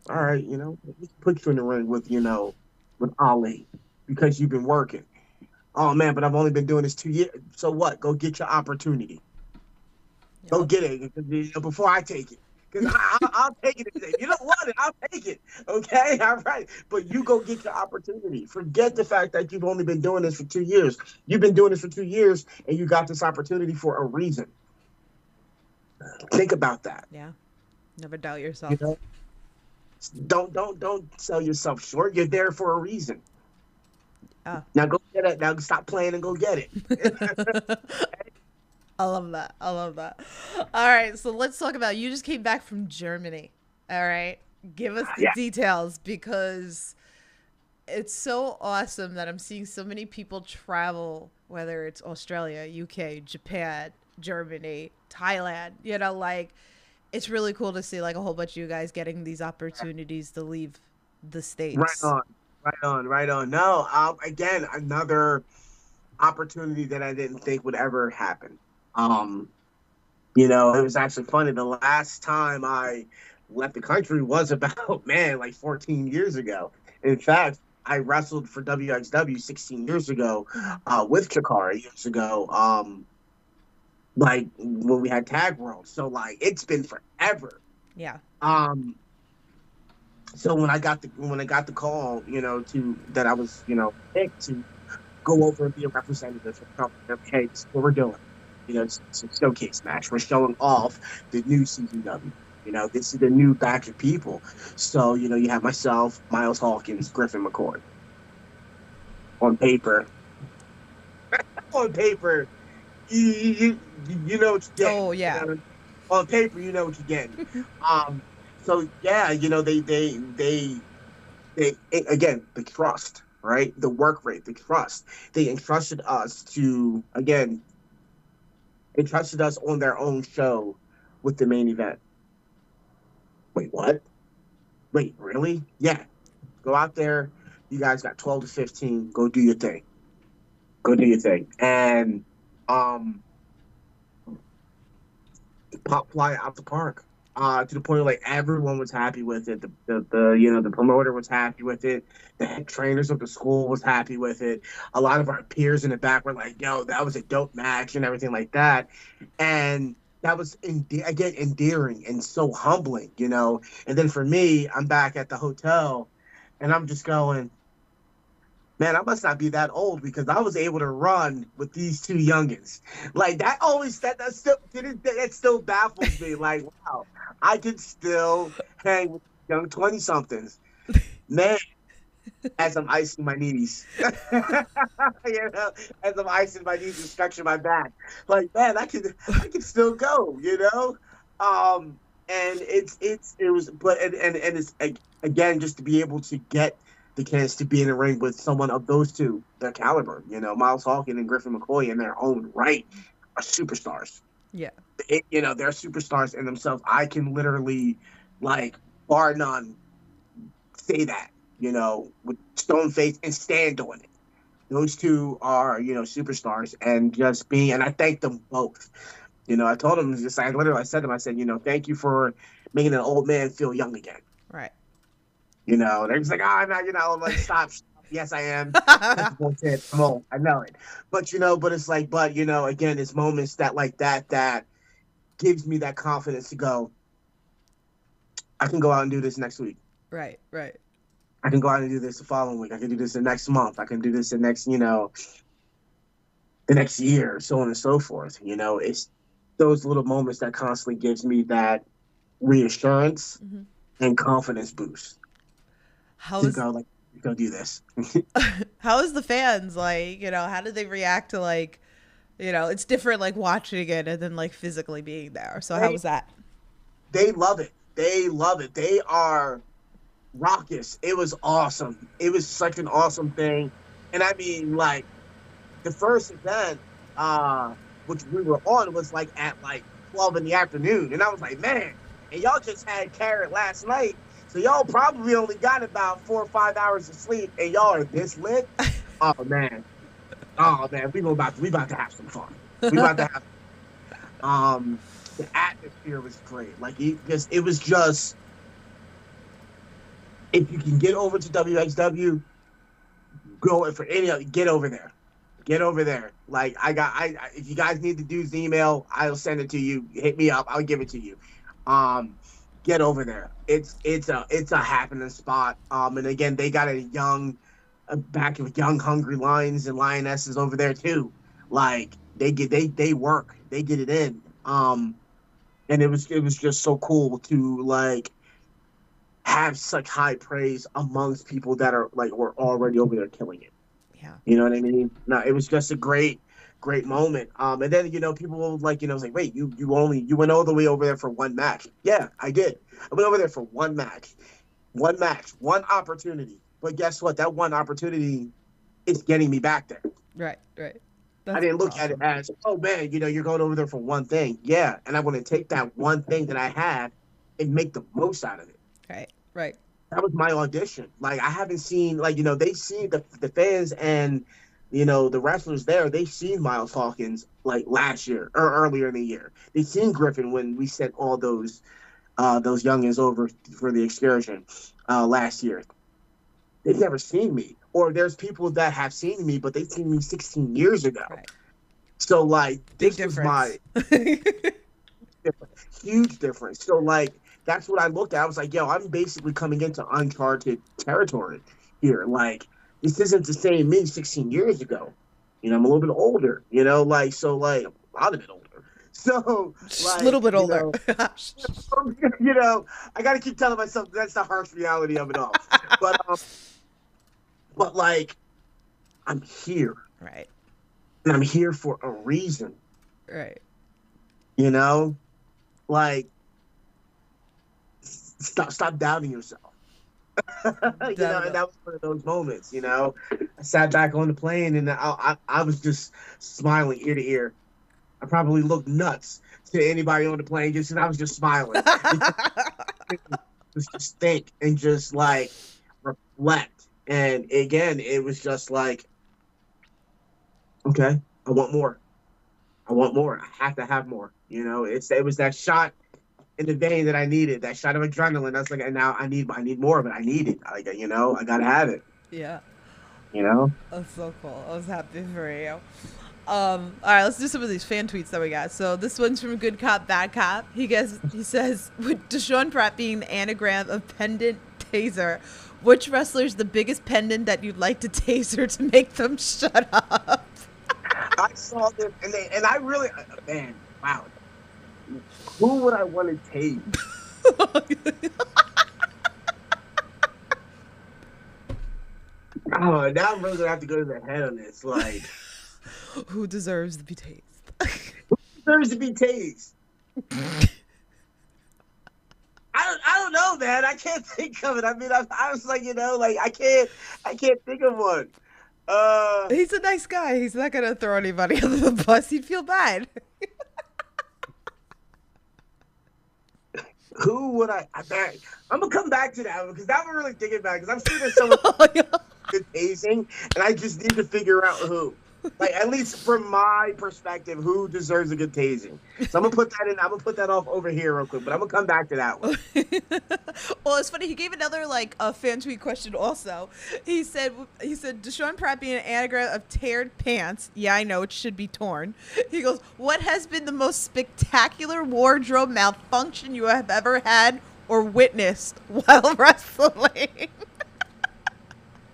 All right, we can put you in the ring with Ali because you've been working. Oh man, but I've only been doing this 2 years. So what? Go get your opportunity. Go Yep. get it before I take it. Because I'll take it today. You don't want it, I'll take it. Okay, all right. But you go get your opportunity. Forget the fact that you've only been doing this for 2 years. You've been doing this for 2 years, and you got this opportunity for a reason. Think about that. Yeah. Never doubt You yourself. know, don't sell yourself short. You're there for a reason. Ah. Now go get it. Now stop playing and go get it. I love that. I love that. All right, so let's talk about you just came back from Germany. All right. Give us the Yeah. details because it's so awesome that I'm seeing so many people travel, whether it's Australia, UK, Japan, Germany, Thailand, like it's really cool to see like a whole bunch of you guys getting these opportunities to leave the Right States. on. Right on. Right on. No, again, another opportunity that I didn't think would ever happen. Um, it was actually funny. The last time I left the country was about, man, like 14 years ago. In fact, I wrestled for WXW 16 years ago with Chikara years ago, like when we had Tag World. So, like, it's been forever. Yeah. So when I got the call, that I was, picked to go over and be a representative for the company. Hey, this is what we're doing. It's a showcase match. We're showing off the new CZW. This is the new batch of people. So, you have myself, Miles Hawkins, Griffin McCoy. On paper, you know what you get. Oh, yeah. On paper, you know what you're getting. So yeah, they again, the trust, right? The work rate, the trust. They entrusted us on their own show with the main event. Wait, what? Wait, really? Yeah. Go out there. You guys got 12 to 15. Go do your thing. And pop fly out the park. To the point where like everyone was happy with it. The promoter was happy with it. The head trainers of the school was happy with it. A lot of our peers in the back were like, "Yo, that was a dope match" and everything like that. And that was again endearing and so humbling, And then for me, I'm back at the hotel, and I'm just going, Man, I must not be that old because I was able to run with these two youngins. Like that always that still baffles me. Like, wow, I can still hang with young 20 somethings. Man, as I'm icing my knees. You know, as I'm icing my knees and stretching my back. Like, man, I can still go, you know? And it was but and it's again just to be able to get the chance to be in the ring with someone of those two, their caliber, you know, Miles Hawkins and Griffin McCoy in their own right are superstars. Yeah. You know, they're superstars in themselves. I can literally, like, bar none, say that, you know, with stone face and stand on it. Those two are, you know, superstars and just being, and I thank them both. You know, I told them just, I said to them, I said, you know, thank you for making an old man feel young again. Right. You know, they're just like, oh, no, you know, I'm like, stop. Yes, I am. That's bullshit. I'm old. I know it. But, you know, but it's like, but, you know, again, it's moments that like that gives me that confidence to go, I can go out and do this next week. Right. Right. I can go out and do this the following week. I can do this the next month. I can do this the next, you know, the next year, so on and so forth. You know, it's those little moments that constantly gives me that reassurance Mm-hmm. and confidence boost How to is go, like, go do this. how is the fans like? You know, how do they react to, like, you know, it's different like watching it and then like physically being there. So how was that? They love it. They love it. They are raucous. It was awesome. It was such an awesome thing. And I mean, like, the first event, which we were on, was like at like 12 in the afternoon. And I was like, man, and y'all just had Carrot last night. So y'all probably only got about 4 or 5 hours of sleep and y'all are this lit. Oh man. Oh man, we about to have some fun. We about to have the atmosphere was great. Like it was just, if you can get over to WXW, go for any other, get over there. Get over there. Like if you guys need the dude's email, I'll send it to you. Hit me up, I'll give it to you. Get over there. It's a happening spot. And again, they got a back of young hungry lions and lionesses over there too. Like they work. They get it in. And it was just so cool to like have such high praise amongst people that are like were already over there killing it. Yeah. You know what I mean? No, it was just a great moment. And then, you know, people were like, you know, like, wait, you went all the way over there for one match. Yeah, I did. I went over there for one match, one opportunity. But guess what? That one opportunity is getting me back there. Right. Right. I didn't look at it as, oh man, you know, you're going over there for one thing. Yeah. And I'm going to take that one thing that I had and make the most out of it. Right. Right. That was my audition. Like, I haven't seen, like, you know, they see the fans and, you know, the wrestlers there, they seen Miles Hawkins like last year or earlier in the year. They seen Griffin when we sent all those youngins over for the excursion last year. They've never seen me. Or there's people that have seen me, but they've seen me 16 years ago. Right. So, like, Big this difference. was my huge difference. So, like, that's what I looked at. I was like, yo, I'm basically coming into uncharted territory here. Like, this isn't the same me 16 years ago. You know, I'm a little bit older, you know, like, so, like, a lot of it older. So, like, a little bit older. You know, I got to keep telling myself that's the harsh reality of it all. But like, I'm here. Right. And I'm here for a reason. Right. You know, like, stop doubting yourself. You know, and that was one of those moments, you know. I sat back on the plane and I was just smiling ear to ear. I probably looked nuts to anybody on the plane just and I was just smiling. Just think and just like reflect. And again, it was just like, okay, I want more. I have to have more. You know, it was that shot in the vein that I needed, that shot of adrenaline. I was like, and now I need more of it. I need it. Like, you know, I gotta have it. Yeah. You know? That's so cool. I was happy for you. All right, let's do some of these fan tweets that we got. So this one's from Good Cop, Bad Cop. He says, with DeSean Pratt being the anagram of pendant taser, Which wrestler's the biggest pendant that you'd like to taser to make them shut up? I saw this, and I really, man, wow. Who would I want to tase? Oh, now I'm really gonna have to go to the head on this. Like, Who deserves to be tased? deserves to be tased? I don't know, man. I can't think of it. I mean, I was like, like I can't think of one. He's a nice guy. He's not gonna throw anybody under the bus. He'd feel bad. Who would I'm gonna come back to that one because now I'm really thinking about it because I'm sure there's someone good tasing, and I just need to figure out who. Like, at least from my perspective, who deserves a good tasing. So I'm gonna put that in. I'm gonna put that off over here real quick, but I'm gonna come back to that one. Well, it's funny. He gave another a fan tweet question. Also, he said DeSean Pratt being an anagram of teared pants. Yeah, I know it should be torn. He goes, "What has been the most spectacular wardrobe malfunction you have ever had or witnessed while wrestling?"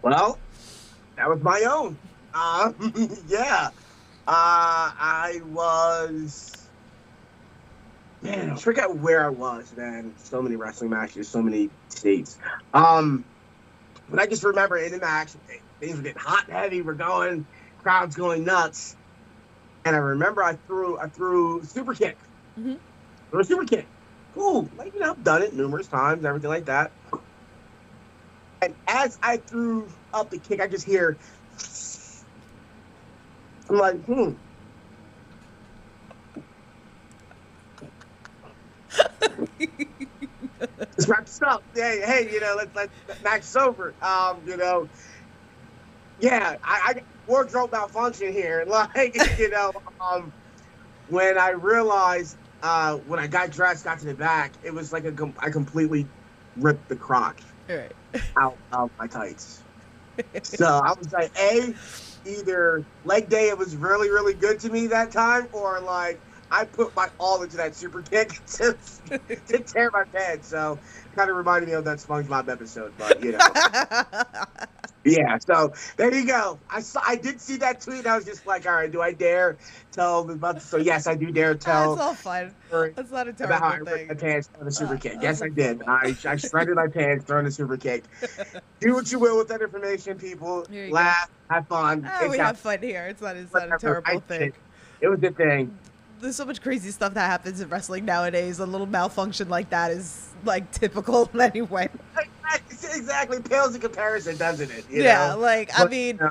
Well, that was my own. Yeah. I was, man, I forget where I was, man. So many wrestling matches, so many states. But I just remember in the match, things were getting hot and heavy. We're going, crowd's going nuts. And I remember I threw a super kick. Mm-hmm. Threw a super kick. Cool. Like, I've done it numerous times, everything like that. And as I threw up the kick, I just hear, I'm like, Let's wrap this up. Hey, let's match is over. Yeah, I wardrobe malfunction here. Like, when I realized, when I got dressed, got to the back, it was like I completely ripped the crotch out of my tights. So I was like, either leg day, it was really, really good to me that time, or like I put my all into that super kick to tear my pants. So kind of reminded me of that SpongeBob episode, but yeah. So there you go. I did see that tweet. I was just like, all right, do I dare tell them about this? So yes, I do dare tell. That's all fun. That's not a terrible about how I thing. ripped my pants throwing a super kick. Yes, I did. I shredded my pants throwing a super kick. Do what you will with that information, people. Laugh, have fun. We have fun here. It's not a terrible thing. It was a thing. There's so much crazy stuff that happens in wrestling nowadays. A little malfunction like that is like typical anyway. Exactly. Pales in comparison, doesn't it? I mean,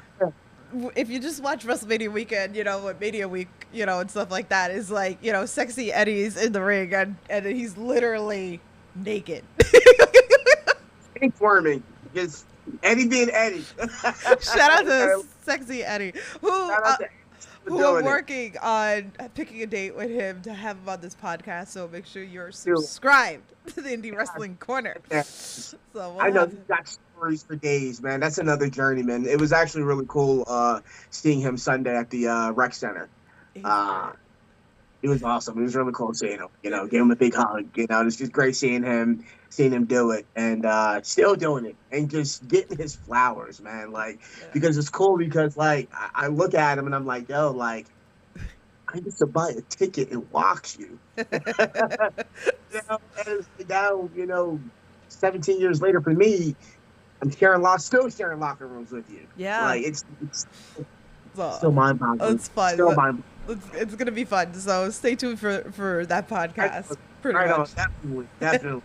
if you just watch WrestleMania weekend, what Mania week, and stuff like that is like, sexy Eddie's in the ring and he's literally naked. Squirming. Just Eddie being Eddie. Shout out to sexy Eddie, who I'm working on picking a date with him to have him on this podcast. So make sure you're subscribed to the Indie Wrestling Corner. Yeah. So I know you've got stories for days, man. That's another journey, man. It was actually really cool seeing him Sunday at the rec center. It was awesome. It was really cool seeing him. Gave him a big hug. It's just great seeing him do it and still doing it and just getting his flowers, man. Like, because it's cool because like I look at him and I'm like, yo, like I get to buy a ticket and watch you. And now, 17 years later for me, I'm still sharing locker rooms with you. Yeah. Like it's still mind-boggling. It's fun. Still mind-boggling. It's gonna be fun. So stay tuned for that podcast. Pretty much. Definitely.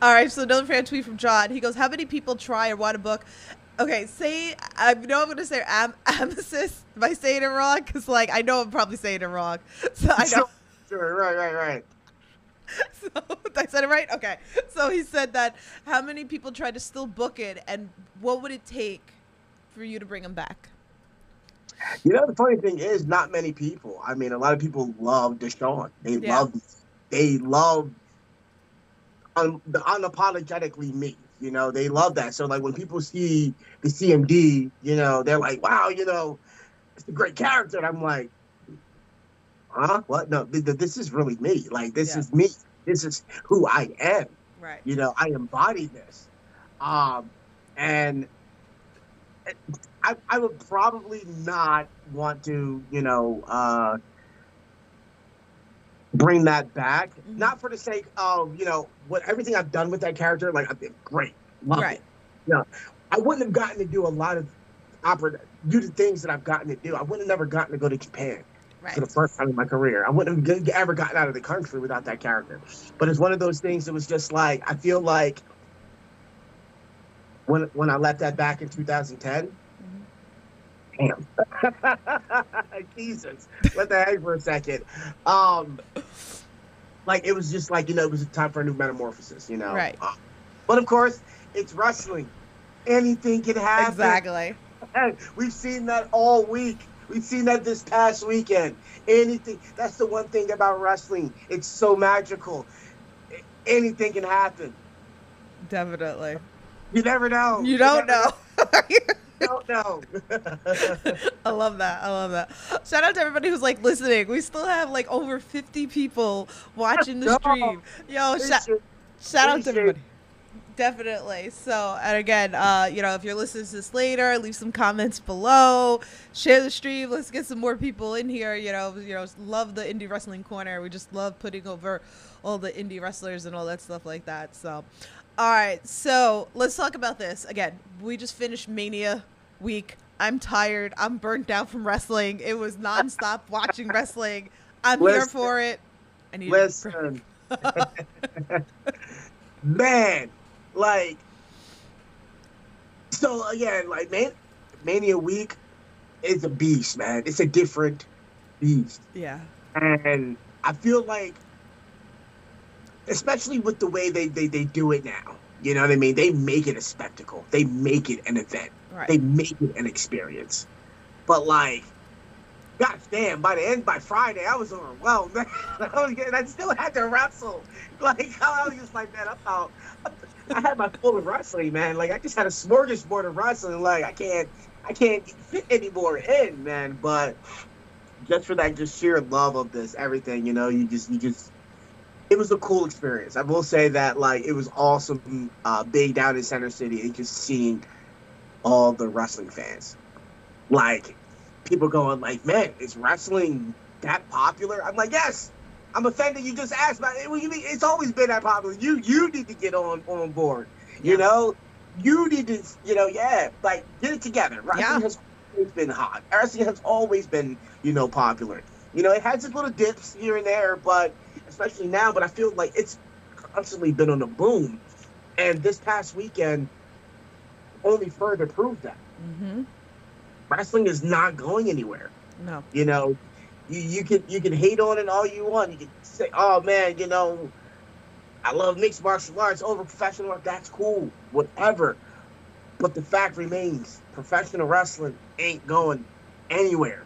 All right. So another fan tweet from John. He goes, "How many people try or want a book?" Okay, I know I'm gonna say Amethyst. Am I saying it wrong? Because I know I'm probably saying it wrong. So I know. Sure. Right. So I said it right. Okay. So he said that how many people try to still book it, and what would it take for you to bring him back? The funny thing is, not many people. I mean, a lot of people love DeSean. They love unapologetically me. They love that. So like when people see the CMD, they're like, wow, it's a great character. And I'm like, huh? What? No, this is really me. Like, this is me. This is who I am. Right. I embody this. And I would probably not want to, bring that back. Mhm. Not for the sake of, what everything I've done with that character. Like, I did great, loved Right. it. You know, I wouldn't have gotten to do a lot of do the things that I've gotten to do. I wouldn't have never gotten to go to Japan for Right. the first time in my career. I wouldn't have ever gotten out of the country without that character. But it's one of those things that was just like, I feel like when I left that back in 2010, Mhm. damn. Jesus. Let that hang for a second. Um, like it was just like, it was a time for a new metamorphosis. Right. But of course, it's wrestling. Anything can happen. Exactly. We've seen that all week. We've seen that this past weekend. Anything. That's the one thing about wrestling. It's so magical. Anything can happen. Definitely. You never know. You don't know. You don't know. I love that. I love that. Shout out to everybody who's like listening. We still have like over 50 people watching the stream. Yo, shout out to everybody. Definitely. So, and again, if you're listening to this later, leave some comments below, share the stream. Let's get some more people in here. Love the Indie Wrestling Corner. We just love putting over all the indie wrestlers and all that stuff like that. So, all right. So let's talk about this. Again, we just finished Mania week. I'm tired. I'm burnt out from wrestling. It was nonstop watching wrestling. I'm here for it. I need listen. Man. Like, so again, like, Mania week is a beast, man. It's a different beast. Yeah. And I feel like, especially with the way they do it now, you know what I mean? They make it a spectacle. They make it an event. Right. They make it an experience. But like, God damn, by Friday, I was overwhelmed. I still had to wrestle. Like, I was just like, man, I had my full of wrestling, man. Like, I just had a smorgasbord of wrestling. Like, I can't fit any more in, man. But just for that just sheer love of this, everything, you just, it was a cool experience. I will say that, like, it was awesome being down in Center City and just seeing all the wrestling fans. Like, people going like, man, is wrestling that popular? I'm like, yes. I'm offended you just asked about it. What do you mean? It's always been that popular. You need to get on board. Yeah. You need to, like, get it together. Wrestling has always been hot. Wrestling has always been, popular. It has its little dips here and there, but especially now, but I feel like it's constantly been on a boom. And this past weekend only further proved that. Mm-hmm. Wrestling is not going anywhere. No. You can hate on it all you want. You can say, oh man, I love mixed martial arts over professional art. That's cool, whatever. But the fact remains, professional wrestling ain't going anywhere.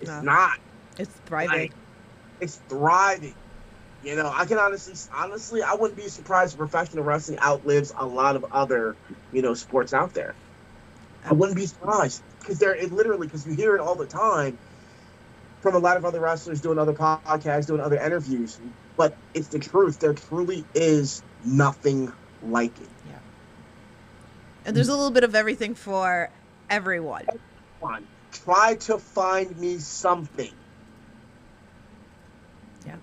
It's not. It's thriving. Like, it's thriving. I can honestly, I wouldn't be surprised if professional wrestling outlives a lot of other, sports out there. I wouldn't be surprised because you hear it all the time from a lot of other wrestlers doing other podcasts, doing other interviews. But it's the truth. There truly is nothing like it. Yeah. And there's a little bit of everything for everyone. Try to find me something. Yeah.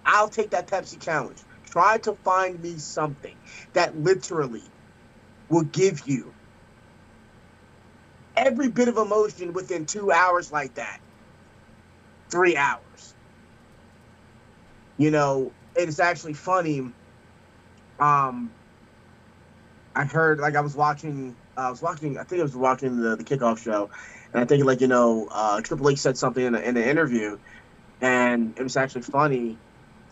I'll take that Pepsi challenge. Try to find me something that literally will give you every bit of emotion within 2 hours like that. 3 hours. It's actually funny. I heard, like, I think I was watching the kickoff show, and I think, like, Triple H said something in an interview, and it was actually funny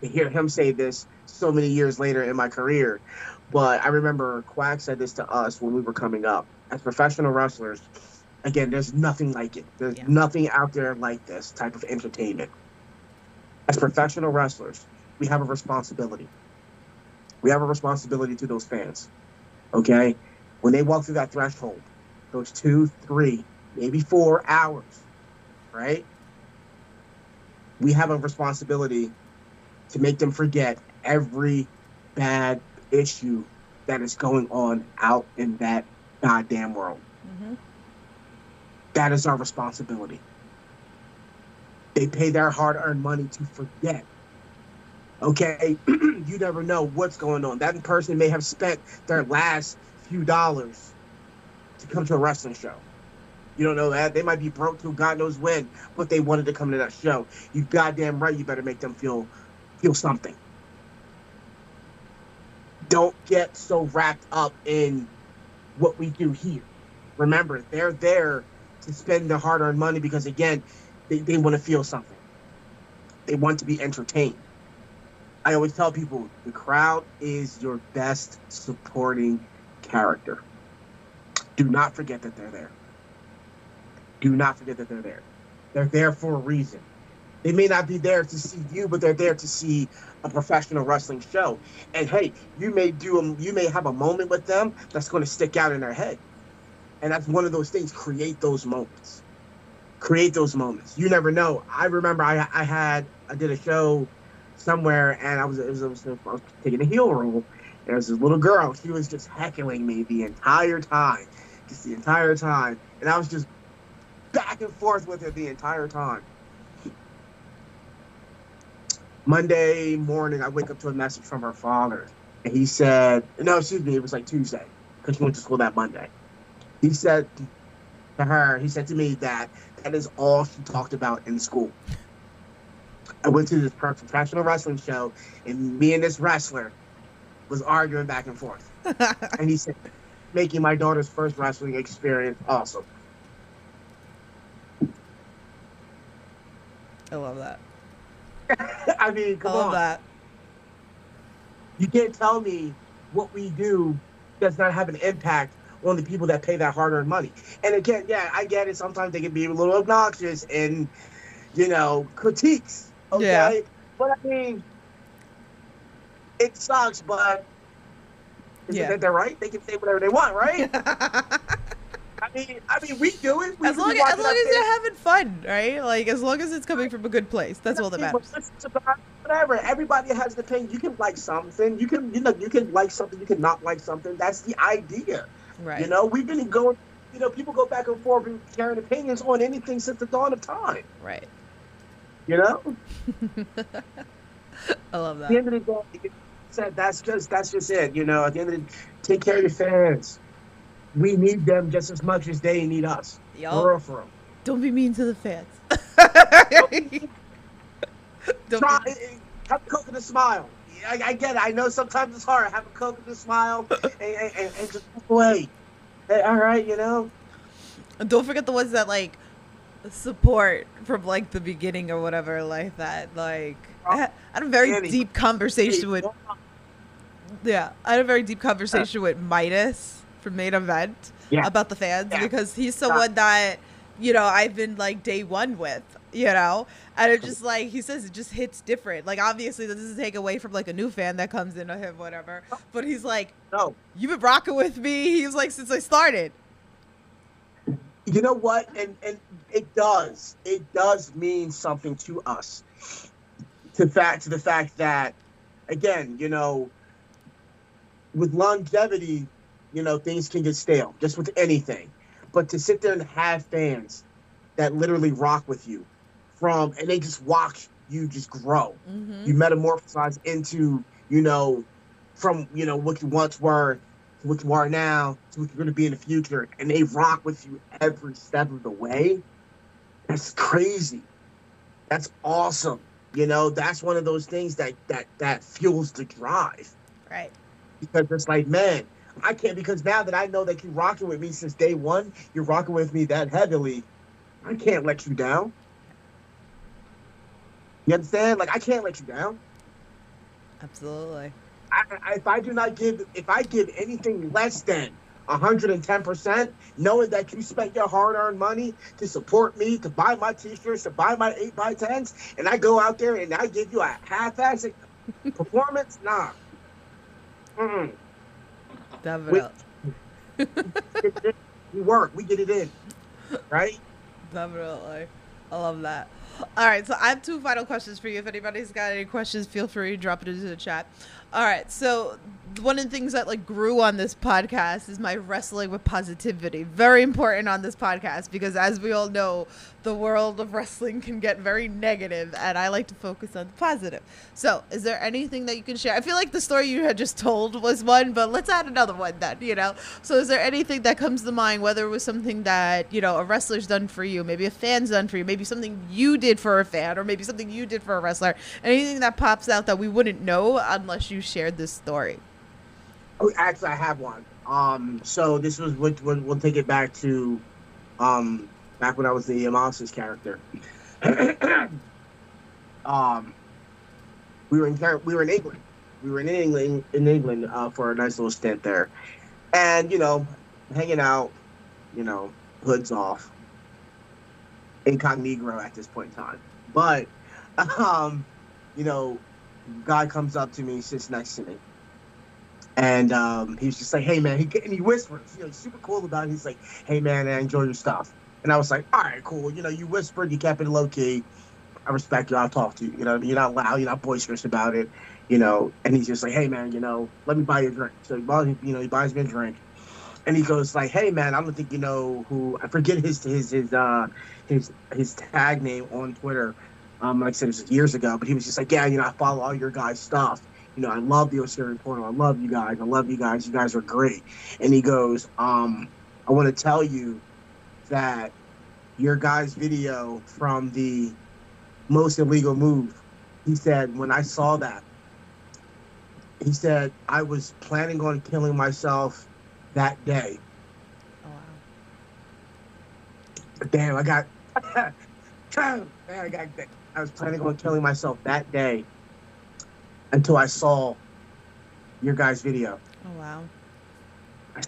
to hear him say this so many years later in my career. But I remember Quack said this to us when we were coming up. As professional wrestlers, again, there's nothing like it. There's nothing out there like this type of entertainment. As professional wrestlers, we have a responsibility. We have a responsibility to those fans. Okay? When they walk through that threshold, those 2, 3, maybe 4 hours, right? We have a responsibility to make them forget every bad issue that is going on out in that goddamn world. Mm-hmm. That is our responsibility. They pay their hard-earned money to forget. Okay? You never know what's going on. That person may have spent their last few dollars to come to a wrestling show. You don't know that. They might be broke to God knows when, but they wanted to come to that show. You goddamn right, you better make them feel something. Don't get so wrapped up in what we do here. Remember, they're there to spend their hard-earned money because, again, they want to feel something. They want to be entertained. I always tell people, the crowd is your best supporting character. Do not forget that they're there. Do not forget that they're there. They're there for a reason. They may not be there to see you, but they're there to see a professional wrestling show. And hey, you may have a moment with them that's going to stick out in their head. And that's one of those things. Create those moments. Create those moments. You never know. I remember I did a show somewhere, and I was taking a heel role. And there was this little girl. She was just heckling me the entire time, and I was just back and forth with her the entire time. Monday morning, I wake up to a message from her father, and he said, no, excuse me, it was like Tuesday, because she went to school that Monday. He said to me that is all she talked about in school. I went to this professional wrestling show, and me and this wrestler was arguing back and forth. And he said, making my daughter's first wrestling experience awesome. I love that. I mean, come on. I love that. You can't tell me what we do does not have an impact on the people that pay that hard-earned money. And again, yeah, I get it. Sometimes they can be a little obnoxious and, critiques. Okay? Yeah. But I mean, it sucks, but isn't that right? They can say whatever they want, right? I mean, we do it. As long as you're having fun, right? Like, as long as it's coming from a good place, that's all that matters. Whatever. Everybody has the opinion. You can like something. You can like something. You can not like something. That's the idea. Right. We've been going. People go back and forth and sharing opinions on anything since the dawn of time. Right. I love that. At the end of the day, that's just it. At the end of the day, take care of your fans. We need them just as much as they need us. Yep. For real. Don't be mean to the fans. Have a Coke and a smile. I get it. I know sometimes it's hard. Have a Coke and a smile and just walk away. Hey, all right, And don't forget the ones that support from the beginning or whatever like that. I had a very deep conversation with. Yeah, I had a very deep conversation with Midas from Main Event about the fans because he's someone that I've been day one with, and it just he says it just hits different. Obviously this doesn't take away from a new fan that comes into him, whatever. But he's no, you've been rocking with me. He's since I started. You know what? And it does mean something to us. To the fact that, again, with longevity, things can get stale, just with anything. But to sit there and have fans that literally rock with you and they just watch you just grow. Mm-hmm. You metamorphosize into, from, what you once were to what you are now to what you're going to be in the future. And they rock with you every step of the way. That's crazy. That's awesome. That's one of those things that fuels the drive. Right. Because it's man, I can't, because now that I know that you're rocking with me since day one, you're rocking with me that heavily, I can't let you down. You understand? I can't let you down. Absolutely. If I give anything less than 110%, knowing that you spent your hard-earned money to support me, to buy my t-shirts, to buy my 8x10s, and I go out there and I give you a half-assed performance, nah. Mm-mm. Definitely. We work. We get it in. Right? Definitely. I love that. All right, so I have two final questions for you. If anybody's got any questions, feel free to drop it into the chat. All right, so one of the things that like grew on this podcast is my wrestling with positivity. Very important on this podcast because, as we all know, the world of wrestling can get very negative, and I like to focus on the positive. So, is there anything that you can share? I feel like the story you had just told was one, but let's add another one then. So, is there anything that comes to mind? Whether it was something that a wrestler's done for you, maybe a fan's done for you, maybe something you did for a fan, or maybe something you did for a wrestler. Anything that pops out that we wouldn't know unless you shared this story. Oh, actually, I have one. So this was we'll take it back to, back when I was the Monsters character. We were in England. We were in England for a nice little stint there, and hanging out, hoods off, incognito at this point in time. But, guy comes up to me, sits next to me. And he was just like, hey, man, he whispers, he's super cool about it. He's like, hey, man, I enjoy your stuff. And I was like, all right, cool. You whispered, you kept it low key. I respect you. I'll talk to you. You're not loud. You're not boisterous about it. And he's just like, hey, man, let me buy you a drink. So he buys me a drink. And he goes like, hey, man, I don't think you know who, I forget his tag name on Twitter. Like I said, it was years ago, but he was just like, yeah, I follow all your guys' stuff. I love the Osirian Portal. I love you guys. You guys are great. And he goes, I want to tell you that your guys' video from the Most Illegal Move, he said, when I saw that, he said, I was planning on killing myself that day. Oh, wow. Damn, I was planning on killing myself that day until I saw your guys' video. Oh, wow. I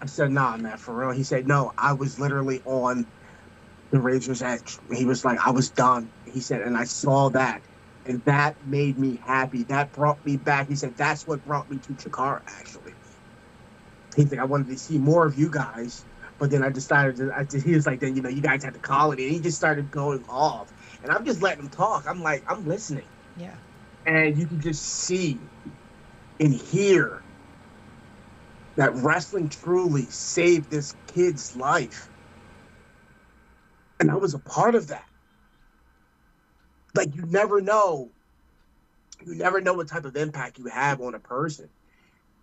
said, nah, man, for real. He said, no, I was literally on the razor's edge. He was like, I was done. He said, and I saw that, and that made me happy. That brought me back. He said, that's what brought me to Chikara, actually. He said, I wanted to see more of you guys, but then I decided he was like, then, you guys had to call it, and he just started going off. And I'm just letting him talk. I'm like, I'm listening. Yeah. And you can just see and hear that wrestling truly saved this kid's life. And I was a part of that. Like, you never know. You never know what type of impact you have on a person.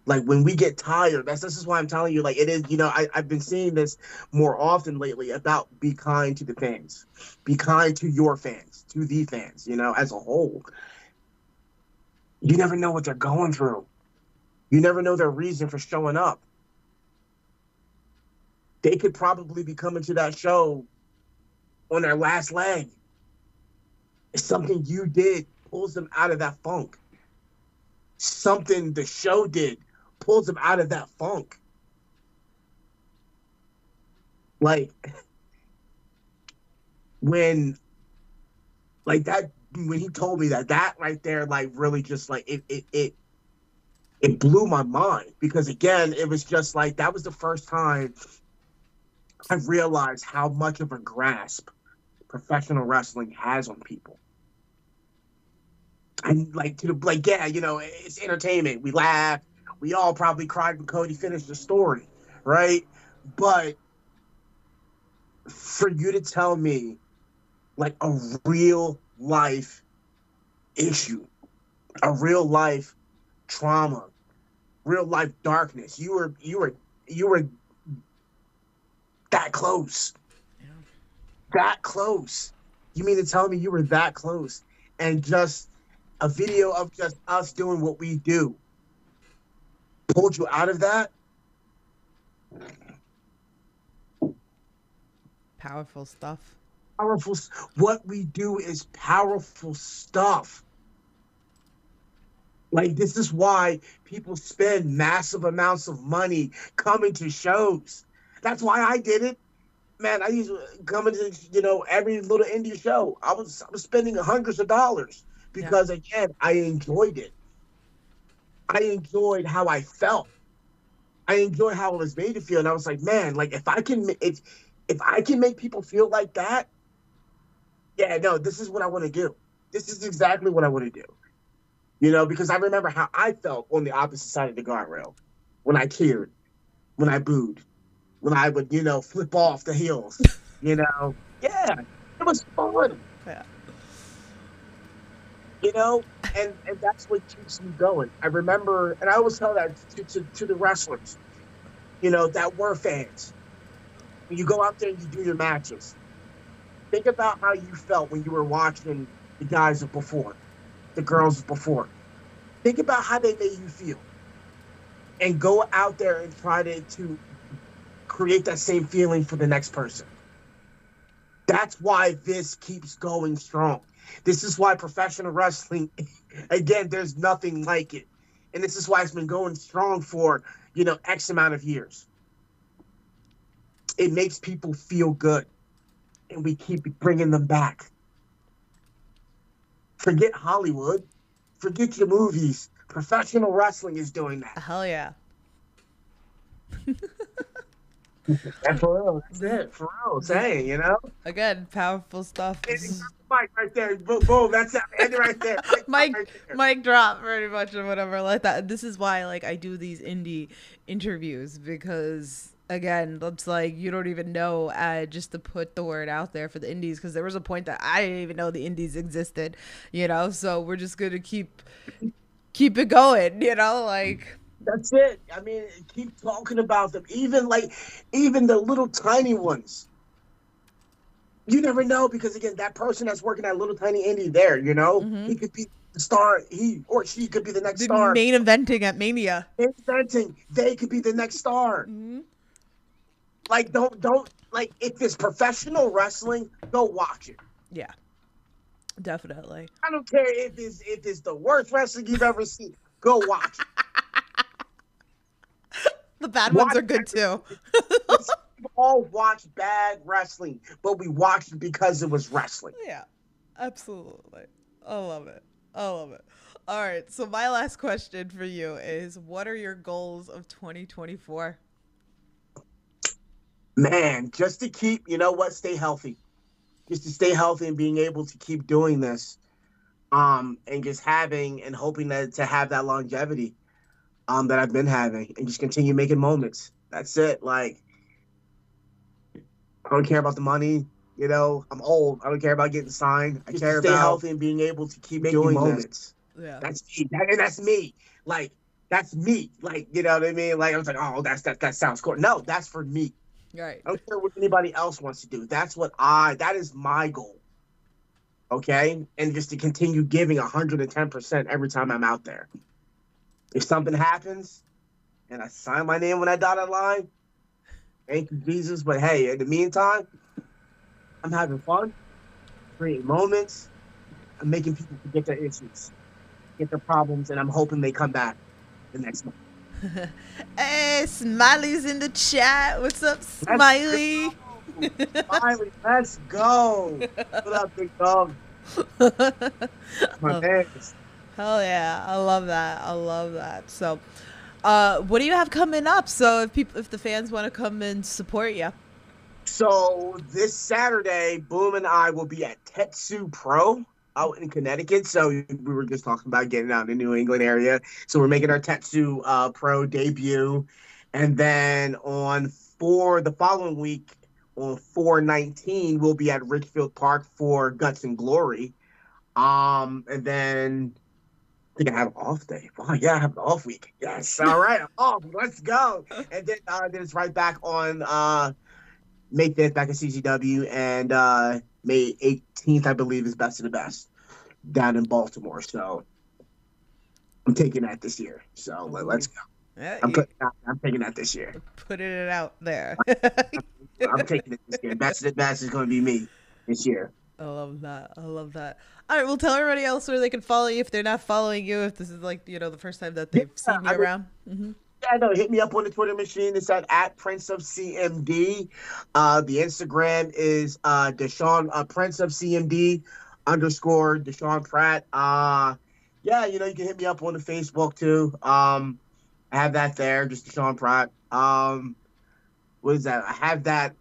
Like, when we get tired, this is why I'm telling you, like, it is, I've been seeing this more often lately about be kind to the fans. Be kind to your fans, to the fans, as a whole. You never know what they're going through. You never know their reason for showing up. They could probably be coming to that show on their last leg. It's something you did pulls them out of that funk. Something the show did pulls them out of that funk. Like, when he told me that right there, like, really just like it blew my mind, because again, it was just like, that was the first time I realized how much of a grasp professional wrestling has on people. And it's entertainment. We laugh. We all probably cried when Cody finished the story, right? But for you to tell me, like, a real life issue, a real life trauma, real life darkness, you were that close. Yeah. That close. You mean to tell me you were that close? And just a video of just us doing what we do pulled you out of that? Powerful stuff. Powerful. What we do is powerful stuff. Like, this is why people spend massive amounts of money coming to shows. That's why I did it. Man, I used to come into, every little indie show. I was spending hundreds of dollars because, again, I enjoyed it. I enjoyed how I felt. I enjoyed how it was made to feel. And I was like, man, like, if I can make people feel like that, yeah, no, this is what I want to do. This is exactly what I want to do. You know, because I remember how I felt on the opposite side of the guardrail when I cheered, when I booed, when I would, flip off the heels. Yeah, it was fun. Yeah. You know, and that's what keeps me going. I remember, and I always tell that to the wrestlers, that were fans. When you go out there and you do your matches, think about how you felt when you were watching the guys before, the girls before. Think about how they made you feel, and go out there and try to create that same feeling for the next person. That's why this keeps going strong. This is why professional wrestling, again, there's nothing like it. And this is why it's been going strong for, X amount of years. It makes people feel good. And we keep bringing them back. Forget Hollywood. Forget your movies. Professional wrestling is doing that. Hell yeah. That's for real. That's it. For real. Saying, Again, powerful stuff. Mike right there. Boom. That's it. End it right there. Mic drop pretty much or whatever like that. And this is why I do these indie interviews, because again, it's like you don't even know, just to put the word out there for the indies, because there was a point that I didn't even know the indies existed, so we're just gonna keep it going, That's it. I mean, keep talking about them. Even the little tiny ones. You never know, because again, that person that's working that little tiny indie there, Mm-hmm. he could be the star. He or she could be the next star. Main eventing at Mania. They could be the next star. Mm-hmm. Don't if it's professional wrestling, go watch it. Yeah, definitely. I don't care if it's the worst wrestling you've ever seen. Go watch it. The bad ones are good too. We all watch bad wrestling, but we watched it because it was wrestling. Yeah, absolutely. I love it. All right, so my last question for you is, what are your goals of 2024? Man, just to keep, stay healthy. Just to stay healthy and being able to keep doing this. And just having and hoping to have that longevity that I've been having, and just continue making moments. That's it. I don't care about the money. I'm old. I don't care about getting signed. I care about stay healthy and being able to keep making doing moments. Yeah. That's me. That's me. That's me. You know what I mean? I was like, oh, that sounds cool. No, that's for me. Right. I don't care what anybody else wants to do. That is my goal. Okay? And just to continue giving 110% every time I'm out there. If something happens and I sign my name on that dotted line, thank you, Jesus. But hey, in the meantime, I'm having fun, creating moments. I'm making people forget their issues, get their problems, and I'm hoping they come back the next month. Hey, Smiley's in the chat. What's up, Smiley? Smiley, let's go. What up, big dog? My hands. Hell yeah, I love that. So, what do you have coming up? So if the fans want to come and support you. So this Saturday, Boom and I will be at Tetsu Pro out in Connecticut. So we were just talking about getting out in the New England area. So we're making our Tetsu Pro debut. And then for the following week, on 4/19, we'll be at Richfield Park for Guts and Glory. And then I think I have an off day. Oh, yeah, I have an off week. Yes. All right. I'm off. Let's go. And then it's right back on May 5th back at CCW. And May 18th, I believe, is Best of the Best down in Baltimore. So I'm taking that this year. So let's go. Yeah, I'm taking that this year. Putting it out there. I'm taking it this year. Best of the Best is going to be me this year. I love that. All right, well, tell everybody else where they can follow you if they're not following you, if this is the first time that they've seen you around. Mm-hmm. Yeah, no, hit me up on the Twitter machine. It's at Prince of CMD. The Instagram is DeSean Prince of CMD _ DeSean Pratt. Yeah, you can hit me up on the Facebook too. I have that there, just DeSean Pratt. What is that? I have that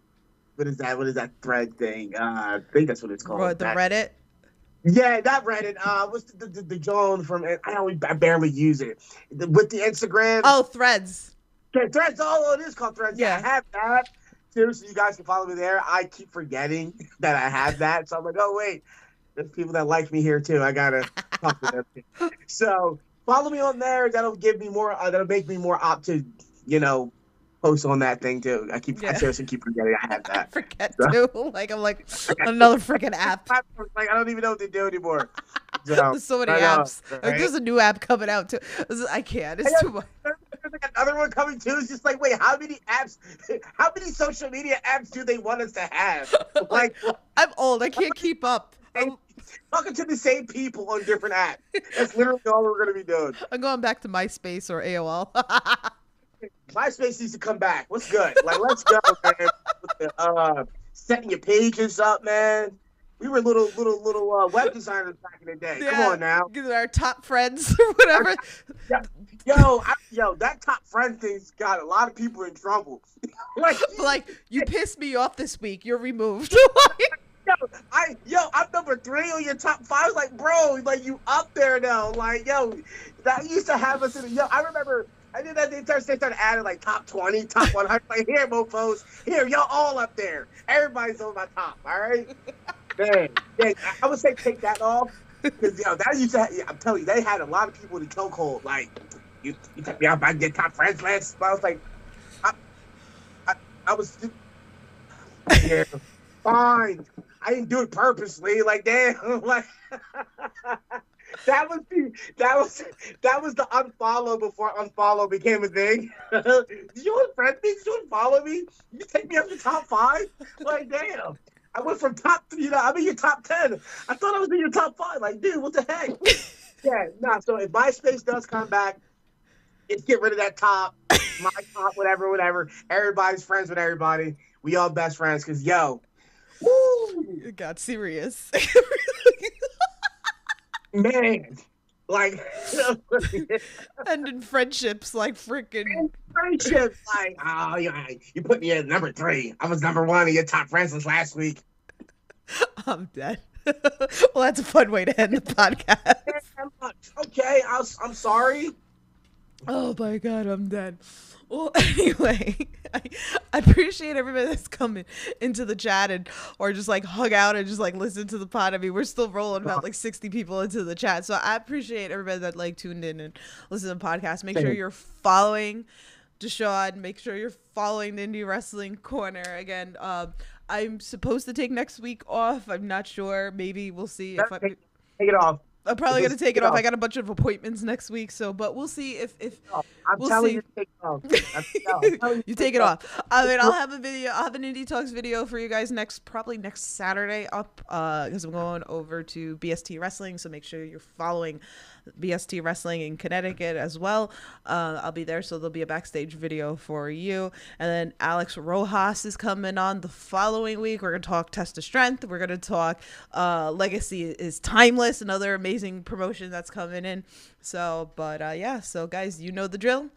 what is that? What is that thread thing? I think that's what it's called. What, the Reddit? Yeah, not Reddit. What's the John from? I barely use it. With the Instagram. Oh, Threads. Yeah, Threads. Oh, it is called Threads. Yeah, Yeah. I have that. Seriously, you guys can follow me there. I keep forgetting that I have that, so I'm like, oh wait, there's people that like me here too. I gotta talk to them too. So follow me on there. That'll give me more. That'll make me more apt to, post on that thing too. I seriously keep forgetting I have that. I forget too. Like I'm like another freaking app. Like I don't even know what to do anymore. So, There's so many I know, apps. right? Like there's a new app coming out too. I can't. It's too much. There's like another one coming too. It's just like, wait, how many apps? How many social media apps do they want us to have? Like, I'm old. I can't keep up. talking to the same people on different apps. That's literally all we're gonna be doing. I'm going back to MySpace or AOL. MySpace needs to come back. What's good? Like, let's go, man. With the, setting your pages up, man. We were little web designers back in the day. Yeah, Come on now. Our top friends or whatever. Yo, that top friend thing's got a lot of people in trouble. like you pissed me off this week. You're removed. I'm number 3 on your top 5. Like, bro, like you up there now. Like, that used to have us in. I remember. I did that. They started adding like top 20, top 100. Like, here, mofos. Here, y'all all up there. Everybody's on my top. All right. Man, I would say take that off because that used to. I'm telling you, they had a lot of people in the chokehold. Like, you took me out by your top friends list. But I was like, I was. Yeah, fine. I didn't do it purposely. Like, damn. Like. That was the unfollow before unfollow became a thing. Did you unfriend me? Did you unfollow me? You take me up to top 5? Like, damn. I went from top, I'm in your top 10. I thought I was in your top 5. Like, dude, what the heck? Yeah, nah. So if MySpace does come back, it's get rid of that top, my top, whatever. Everybody's friends with everybody. We all best friends. Cause woo, It got serious. man, like, Ending friendships like freaking friendships. Like, oh, you put me at number 3. I was number 1 of your top friends since last week. I'm dead. Well, that's a fun way to end the podcast. Okay, I'm sorry. Oh my God, I'm dead. Well, anyway, I appreciate everybody that's coming into the chat or just like hung out and just like listen to the pod. I mean, we're still rolling about like 60 people into the chat. So I appreciate everybody that like tuned in and listened to the podcast. Make sure you're following DeSean. Make sure you're following the Indie Wrestling Corner. Again, I'm supposed to take next week off. I'm not sure. Maybe we'll see if take it off. I'm probably gonna take it off. I got a bunch of appointments next week, but we'll see if I'm we'll telling see. you to take it off. You take it off. I mean, I'll have a video. I'll have an Indie Talks video for you guys probably next Saturday up because I'm going over to BST Wrestling. So make sure you're following BST Wrestling in Connecticut as well. I'll be there, so there'll be a backstage video for you. And then Alex Rojas is coming on the following week. We're gonna talk Test of Strength. We're gonna talk Legacy is Timeless, another amazing promotion that's coming in. So, but so guys, you know the drill.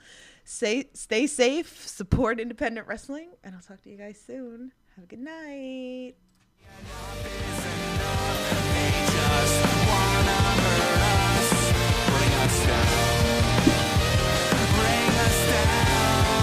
Stay safe, support independent wrestling, and I'll talk to you guys soon. Have a good night.